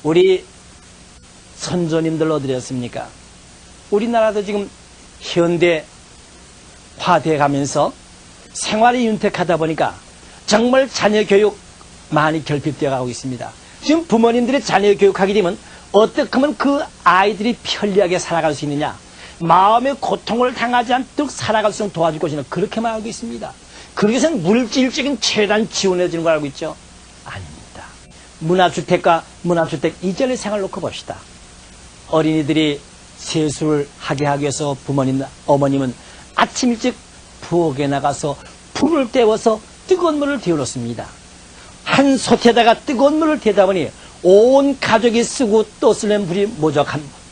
우리 선조님들 어디였습니까? 우리나라도 지금 현대화돼 가면서 생활이 윤택하다 보니까 정말 자녀 교육 많이 결핍되어 가고 있습니다. 지금 부모님들이 자녀 교육하게 되면 어떻게 하면 그 아이들이 편리하게 살아갈 수 있느냐, 마음의 고통을 당하지 않도록 살아갈 수 있는 도와줄 것이냐, 그렇게만 알고 있습니다. 그렇게 해서는 물질적인 최단 지원해 주는 걸 알고 있죠? 아닙니다. 문화주택과 문화주택 이전의 생활을 놓고 봅시다. 어린이들이 세수를 하게 하기 위해서 부모님, 어머님은 아침 일찍 부엌에 나가서 불을 때워서 뜨거운 물을 데워놓습니다. 한 솥에다가 뜨거운 물을 데다 보니 온 가족이 쓰고 또 쓰는 물이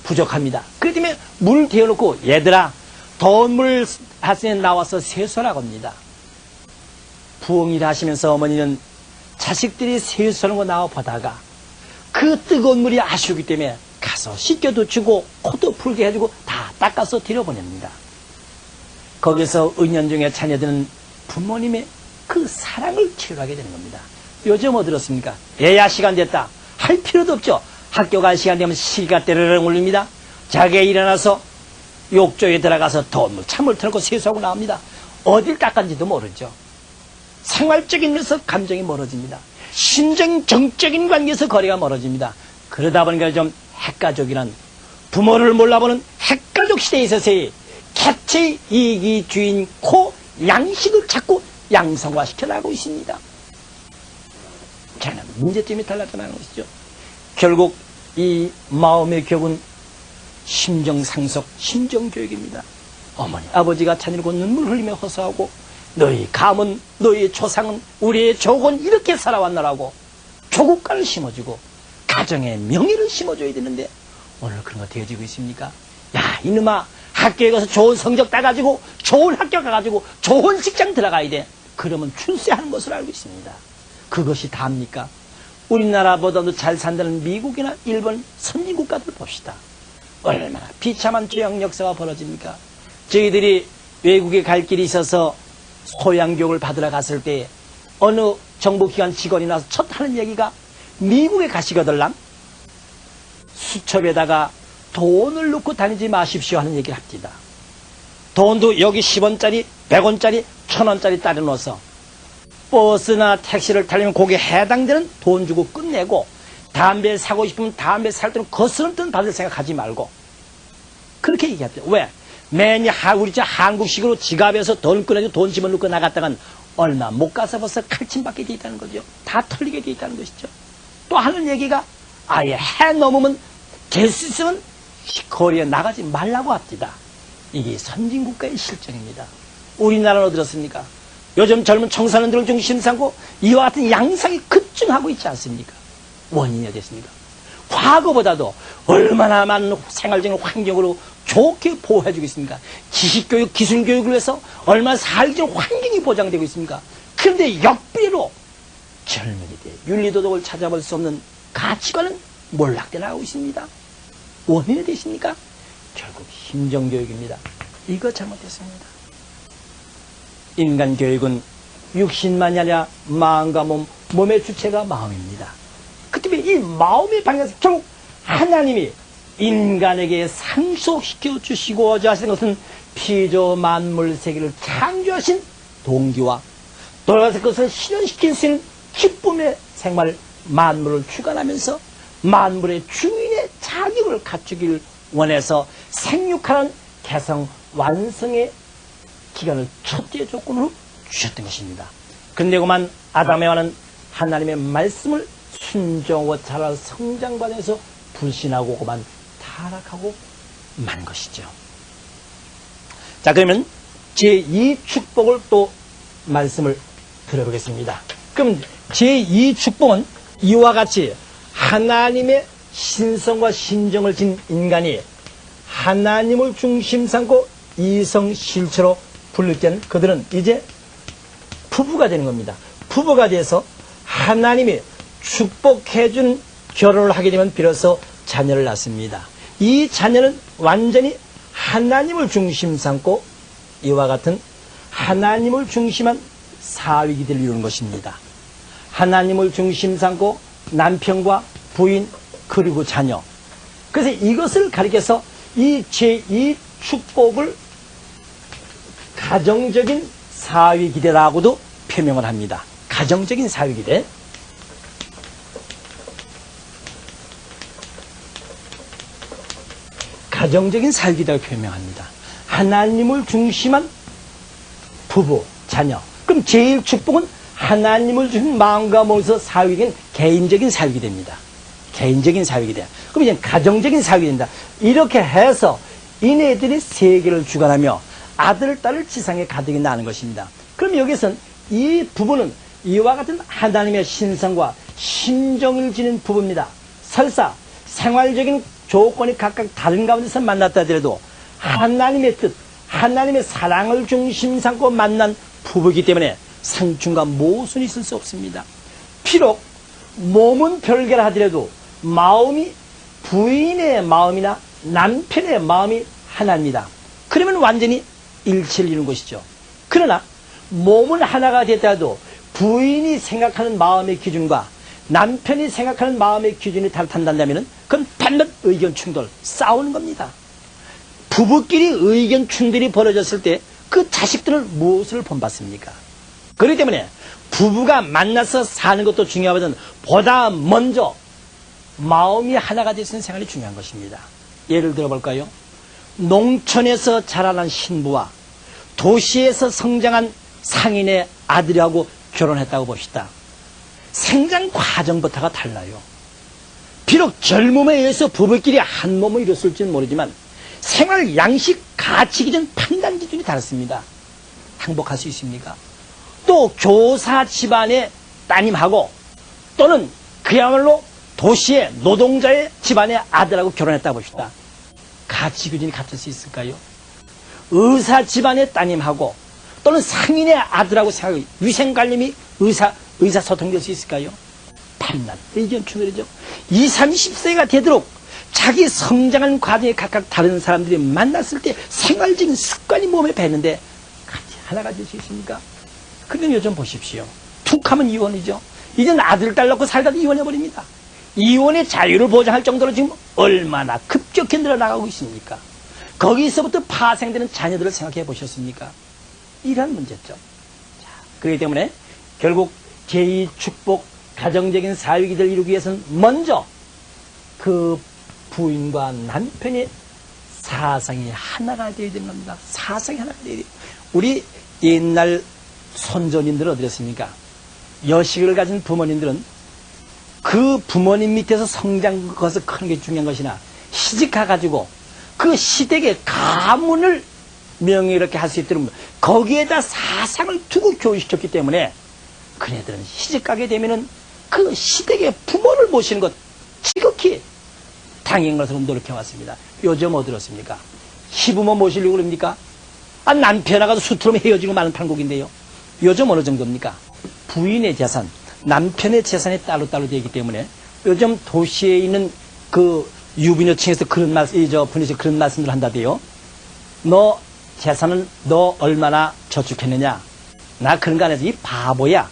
부족합니다. 그렇기 때문에 물 데워놓고 얘들아 더운 물 하선에 나와서 세수하라고 합니다. 부엌일 하시면서 어머니는 자식들이 세수하는 거 나와 보다가 그 뜨거운 물이 아쉬우기 때문에 가서 씻겨도 주고 코도 풀게 해주고 다 닦아서 들여보냅니다. 거기서 은연중에 자녀들은 부모님의 그 사랑을 치유하게 되는 겁니다. 요즘 뭐 들었습니까? 얘야 시간 됐다. 할 필요도 없죠. 학교 갈 시간 되면 시가 때르릉 울립니다. 자기가 일어나서 욕조에 들어가서 더운 물, 찬물 틀고 세수하고 나옵니다. 어딜 닦았는지도 모르죠. 생활적인 면에서 감정이 멀어집니다. 심정, 정적인 관계에서 거리가 멀어집니다. 그러다 보니까 좀 핵가족이란 부모를 몰라보는 핵가족 시대에 있어서의 개체의 이기주의인 코 양식을 자꾸 양성화시켜 나가고 있습니다. 저는 문제점이 달라져나가는 것이죠. 결국 이 마음의 교육은 심정상속, 심정교육입니다. 어머니, 아버지가 자녀를 곧 눈물 흘리며 호소하고 너희 가문, 너희 조상은 우리의 조건 이렇게 살아왔노라고 조국가를 심어주고 가정의 명예를 심어줘야 되는데 오늘 그런 거 되어지고 있습니까? 야 이놈아 학교에 가서 좋은 성적 따가지고 좋은 학교 가가지고 좋은 직장 들어가야 돼. 그러면 출세하는 것으로 알고 있습니다. 그것이 다입니까? 우리나라보다도 잘 산다는 미국이나 일본 선진국가들 봅시다. 얼마나 비참한 죄악 역사가 벌어집니까? 저희들이 외국에 갈 길이 있어서 소양교육을 받으러 갔을 때 어느 정부기관 직원이 나서 첫 하는 얘기가 미국에 가시거들랑 수첩에다가 돈을 넣고 다니지 마십시오 하는 얘기를 합니다. 돈도 여기 10원짜리, 100원짜리, 1000원짜리 따려 넣어서 버스나 택시를 타려면 거기에 해당되는 돈 주고 끝내고 담배 사고 싶으면 담배 살 때는 거스름 돈 받을 생각하지 말고 그렇게 얘기합니다. 왜? 매년 우리 한국식으로 지갑에서 돈 꺼내고 돈 집어넣고 나갔다간 얼마 못 가서 벌써 칼침 받게 돼 있다는 거죠. 다 털리게 돼 있다는 것이죠. 또 하는 얘기가 아예 해 넘으면 될 수 있으면 거리에 나가지 말라고 합니다. 이게 선진국가의 실정입니다. 우리나라는 어디 들었습니까? 요즘 젊은 청소년들을 중심 삼고 이와 같은 양상이 급증하고 있지 않습니까? 원인이 어디있습니까? 과거보다도 얼마나 많은 생활적인 환경으로 좋게 보호해주고 있습니까? 지식교육, 기술교육을 위해서 얼마나 살기적 환경이 보장되고 있습니까? 그런데 역비로 젊은이들 윤리도덕을 찾아볼 수 없는 가치관은 몰락돼 나가고 있습니다. 원인이 되십니까? 결국 심정교육입니다. 이거 잘못됐습니다. 인간교육은 육신만이 아니라 마음과 몸의 주체가 마음입니다. 그 때문에 이 마음의 방향에서 결국 하나님이 인간에게 상속시켜 주시고자 하시는 것은 피조 만물 세계를 창조하신 동기와 돌아가서 그것을 실현시킬 수 있는 기쁨의 생활, 만물을 주관하면서 만물의 주인의 자격을 갖추길 원해서 생육하는 개성 완성의 기간을 첫째 조건으로 주셨던 것입니다. 그런데 그만 아담 에와는 하나님의 말씀을 순종하고 자라 성장 과정에서 불신하고 그만 타락하고 만 것이죠. 자, 그러면 제2 축복을 또 말씀을 들어보겠습니다. 그럼 제2 축복은 이와 같이 하나님의 신성과 신정을 진 인간이 하나님을 중심 삼고 이성 실체로 부를 때는 그들은 이제 부부가 되는 겁니다. 부부가 돼서 하나님이 축복해준 결혼을 하게 되면 비로소 자녀를 낳습니다. 이 자녀는 완전히 하나님을 중심 삼고 이와 같은 하나님을 중심한 사위기들을 이루는 것입니다. 하나님을 중심 삼고 남편과 부인 그리고 자녀. 그래서 이것을 가리켜서 이 제2 축복을 가정적인 사위기대라고도 표명을 합니다. 가정적인 사위기대. 가정적인 사위기대라고 표명합니다. 하나님을 중심한 부부, 자녀. 그럼 제1 축복은 하나님을 중심 마음과 몸에서 사위기는 개인적인 사위기대입니다. 개인적인 사위기대. 그럼 이제 가정적인 사위기대입니다. 이렇게 해서 이네들이 세계를 주관하며 아들, 딸을 지상에 가득히 낳는 것입니다. 그럼 여기서는 이 부부는 이와 같은 하나님의 신성과 신정을 지닌 부부입니다. 설사 생활적인 조건이 각각 다른 가운데서 만났다 하더라도 하나님의 뜻, 하나님의 사랑을 중심 삼고 만난 부부이기 때문에 상충과 모순이 있을 수 없습니다. 비록 몸은 별개라 하더라도 마음이 부인의 마음이나 남편의 마음이 하나입니다. 그러면 완전히 일치를 이루는 것이죠. 그러나 몸은 하나가 됐다도 부인이 생각하는 마음의 기준과 남편이 생각하는 마음의 기준이 다르다면 그건 반면 의견 충돌, 싸우는 겁니다. 부부끼리 의견 충돌이 벌어졌을 때 그 자식들은 무엇을 본받습니까? 그렇기 때문에 부부가 만나서 사는 것도 중요하거든 보다 먼저 마음이 하나가 되어 있는 생활이 중요한 것입니다. 예를 들어볼까요? 농촌에서 자라난 신부와 도시에서 성장한 상인의 아들하고 결혼했다고 봅시다. 생장 과정부터가 달라요. 비록 젊음에 의해서 부부끼리 한 몸을 이뤘을지는 모르지만 생활 양식 가치 기준 판단 기준이 다릅니다. 행복할 수 있습니까? 또 교사 집안의 따님하고 또는 그야말로 도시의 노동자의 집안의 아들하고 결혼했다고 봅시다. 가치 기준이 같을 수 있을까요? 의사 집안의 따님하고 또는 상인의 아들하고 생각하고 위생관념이 의사소통될 수 있을까요? 판단, 의견 충돌이죠. 20, 30세가 되도록 자기 성장한 과정에 각각 다른 사람들이 만났을 때 생활적인 습관이 몸에 배는데 같이 하나가 될 수 있습니까? 근데 요즘 보십시오. 툭 하면 이혼이죠. 이제는 아들, 딸 낳고 살다가 이혼해버립니다. 이혼의 자유를 보장할 정도로 지금 얼마나 급격히 늘어나가고 있습니까? 거기서부터 파생되는 자녀들을 생각해 보셨습니까? 이런 문제죠. 자, 그렇기 때문에 결국 제2 축복, 가정적인 사위기를 이루기 위해서는 먼저 그 부인과 남편의 사상이 하나가 되어야 되는 겁니다. 사상이 하나가 되어야 돼요. 우리 옛날 선조님들은 어떻습니까? 여식을 가진 부모님들은 그 부모님 밑에서 성장해서 크는 게 중요한 것이나 시집가가지고 그 시댁의 가문을 명예롭게 할 수 있도록 거기에다 사상을 두고 교육시켰기 때문에 그네들은 시집가게 되면은 그 시댁의 부모를 모시는 것 지극히 당연한 것으로 노력해왔습니다. 요즘 뭐 들었습니까? 시부모 모시려고 그럽니까? 남편하고도 수트로 헤어지고 마는 판국인데요. 요즘 어느 정도입니까? 부인의 재산, 남편의 재산이 따로따로 되기 때문에 요즘 도시에 있는 그 유부녀층에서 그런 분이 그런 말씀을 한다대요. 너 재산은 너 얼마나 저축했느냐? 나 그런 거 안 해서 이 바보야.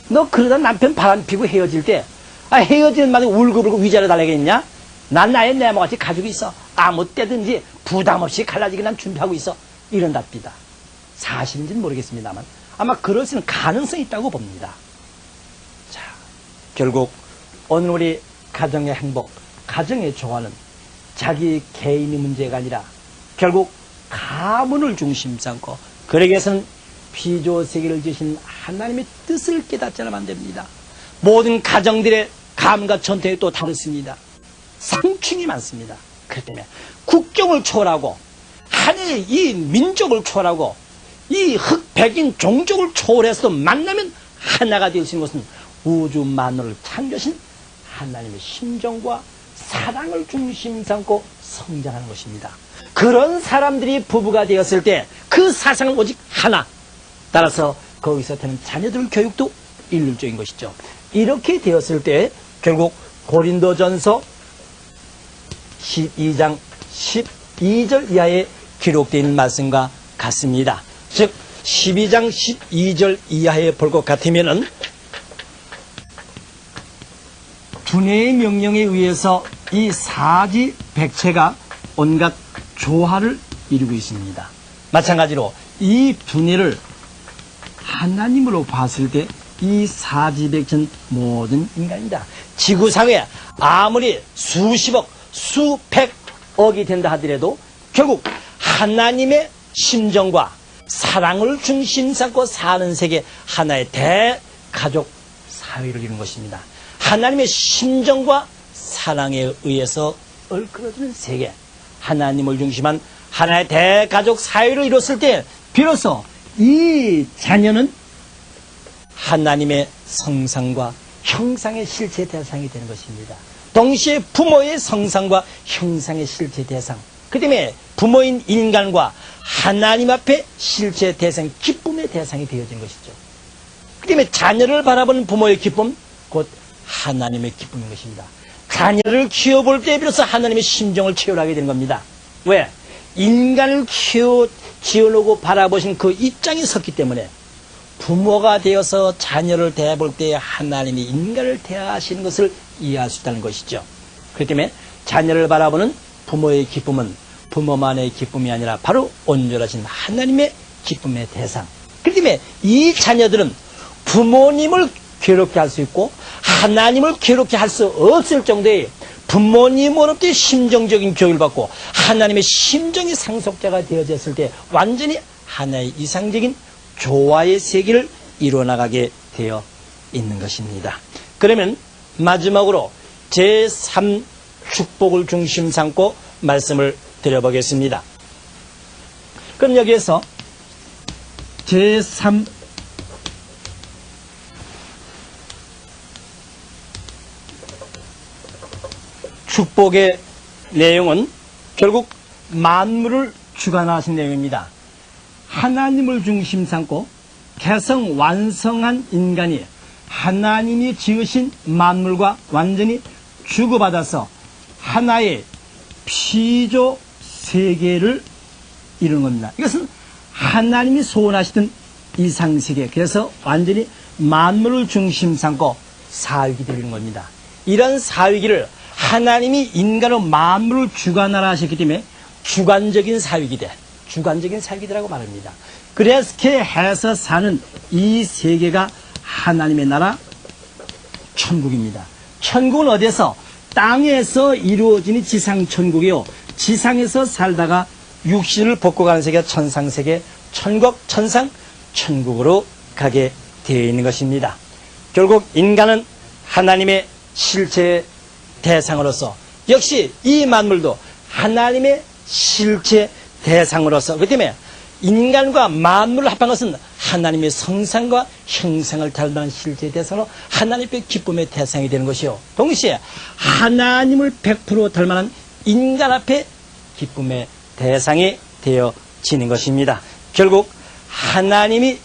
너 그러다 남편 바람 피고 헤어질 때 헤어지는 말에 울고불고 위자료 달라겠냐? 난 나의 네모같이 가지고 있어. 아무 때든지 부담 없이 갈라지게 난 준비하고 있어. 이런답니다. 사실인지는 모르겠습니다만 아마 그럴 수 있는 가능성이 있다고 봅니다. 자, 결국 오늘 우리 가정의 행복, 가정의 조화는 자기 개인의 문제가 아니라 결국 자문을 중심 삼고, 그러기 위해서는 피조세계를 지으신 하나님의 뜻을 깨닫지 않으면 안 됩니다. 모든 가정들의 감과 전통이 또 다르습니다. 상충이 많습니다. 그렇기 때문에 국경을 초월하고 하나의 이 민족을 초월하고 이 흑백인 종족을 초월해서도 만나면 하나가 될 수 있는 것은 우주 만물을 창조하신 하나님의 심정과 사랑을 중심 삼고 성장하는 것입니다. 그런 사람들이 부부가 되었을 때 그 사상은 오직 하나. 따라서 거기서 되는 자녀들 교육도 일률적인 것이죠. 이렇게 되었을 때 결국 고린도전서 12장 12절 이하에 기록되어 있는 말씀과 같습니다. 즉 12장 12절 이하에 볼 것 같으면은 분해의 명령에 의해서 이 사지 백체가 온갖 조화를 이루고 있습니다. 마찬가지로 이 분해를 하나님으로 봤을 때 이 사지 백체는 모든 인간이다. 지구상에 아무리 수십억, 수백억이 된다 하더라도 결국 하나님의 심정과 사랑을 중심 삼고 사는 세계, 하나의 대가족 사회를 이루는 것입니다. 하나님의 심정과 사랑에 의해서 얼큰어지는 세계, 하나님을 중심한 하나의 대가족 사회를 이뤘을 때 비로소 이 자녀는 하나님의 성상과 형상의 실체 대상이 되는 것입니다. 동시에 부모의 성상과 형상의 실체 대상, 그 때문에 부모인 인간과 하나님 앞에 실체 대상, 기쁨의 대상이 되어진 것이죠. 그 때문에 자녀를 바라보는 부모의 기쁨, 곧 하나님의 기쁨인 것입니다. 자녀를 키워볼 때 비로소 하나님의 심정을 체험하게 되는 겁니다. 왜? 인간을 지어놓고 바라보신 그 입장이 섰기 때문에 부모가 되어서 자녀를 대해볼 때 하나님이 인간을 대하시는 것을 이해할 수 있다는 것이죠. 그렇기 때문에 자녀를 바라보는 부모의 기쁨은 부모만의 기쁨이 아니라 바로 온전하신 하나님의 기쁨의 대상. 그렇기 때문에 이 자녀들은 부모님을 괴롭게 할 수 있고 하나님을 괴롭게 할 수 없을 정도의 부모님으로부터 심정적인 교육을 받고 하나님의 심정의 상속자가 되어졌을 때 완전히 하나의 이상적인 조화의 세계를 이루어나가게 되어 있는 것입니다. 그러면 마지막으로 제3 축복을 중심 삼고 말씀을 드려보겠습니다. 그럼 여기에서 제3 축복의 내용은 결국 만물을 주관하신 내용입니다. 하나님을 중심 삼고 개성 완성한 인간이 하나님이 지으신 만물과 완전히 주고받아서 하나의 피조 세계를 이루는 겁니다. 이것은 하나님이 소원하시던 이상세계, 그래서 완전히 만물을 중심 삼고 사위기 되는 겁니다. 이런 사위기를 하나님이 인간의 만물을 주관하라 하셨기 때문에 주관적인 사위기대, 주관적인 사위기대라고 말합니다. 그렇게 해서 사는 이 세계가 하나님의 나라 천국입니다. 천국은 어디에서? 땅에서 이루어지는 지상천국이요, 지상에서 살다가 육신을 벗고 가는 세계가 천상세계, 천국, 천상, 천국으로 가게 되어 있는 것입니다. 결국 인간은 하나님의 실체의 대상으로서 역시 이 만물도 하나님의 실체 대상으로서, 그렇기 때문에 인간과 만물을 합한 것은 하나님의 성상과 형상을 닮은 실제 대상으로 하나님의 기쁨의 대상이 되는 것이요, 동시에 하나님을 100% 닮은 인간 앞에 기쁨의 대상이 되어지는 것입니다. 결국 하나님이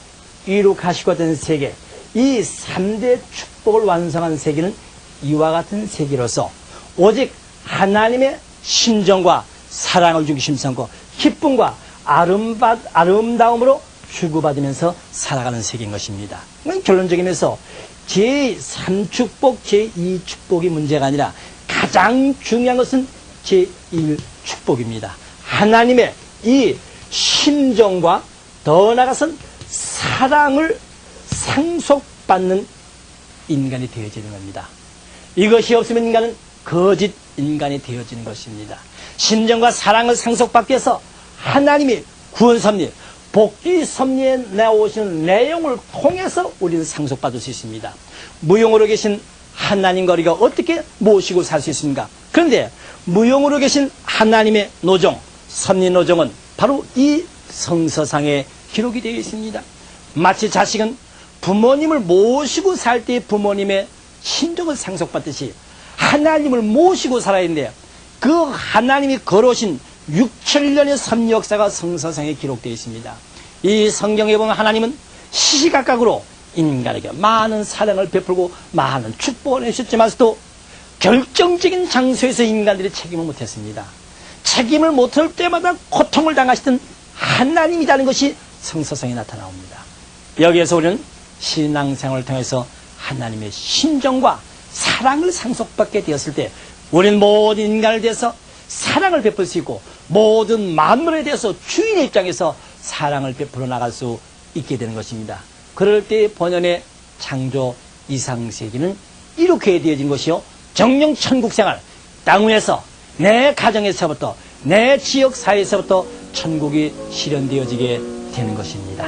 이룩하시거든 세계, 이 3대 축복을 완성한 세계는 이와 같은 세계로서 오직 하나님의 심정과 사랑을 중심 삼고 기쁨과 아름다움으로 주고받으면서 살아가는 세계인 것입니다. 결론적인 면에서 제3축복, 제2축복이 문제가 아니라 가장 중요한 것은 제1축복입니다. 하나님의 이 심정과 더 나아가선 사랑을 상속받는 인간이 되어지는 겁니다. 이것이 없으면 인간은 거짓 인간이 되어지는 것입니다. 심정과 사랑을 상속받기 위해서 하나님이 구원 섭리, 복귀 섭리에 나오시는 내용을 통해서 우리는 상속받을 수 있습니다. 무용으로 계신 하나님과 우리가 어떻게 모시고 살 수 있습니까? 그런데 무용으로 계신 하나님의 노정, 섭리 노정은 바로 이 성서상에 기록이 되어 있습니다. 마치 자식은 부모님을 모시고 살 때 부모님의 신종을 상속받듯이 하나님을 모시고 살아야 하는데 그 하나님이 걸어오신 6,7년의 섭리 역사가 성서상에 기록되어 있습니다. 이 성경에 보면 하나님은 시시각각으로 인간에게 많은 사랑을 베풀고 많은 축복을 해주셨지만서도 결정적인 장소에서 인간들이 책임을 못했습니다. 책임을 못할 때마다 고통을 당하시던 하나님이라는 것이 성서상에 나타나옵니다. 여기에서 우리는 신앙생활을 통해서 하나님의 신정과 사랑을 상속받게 되었을 때 우리는 모든 인간을 대해서 사랑을 베풀 수 있고 모든 만물에 대해서 주인의 입장에서 사랑을 베풀어 나갈 수 있게 되는 것입니다. 그럴 때 본연의 창조 이상세계는 이렇게 되어진 것이요. 정령 천국생활, 땅 위에서 내 가정에서부터 내 지역 사회에서부터 천국이 실현되어지게 되는 것입니다.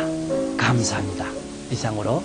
감사합니다. 이상으로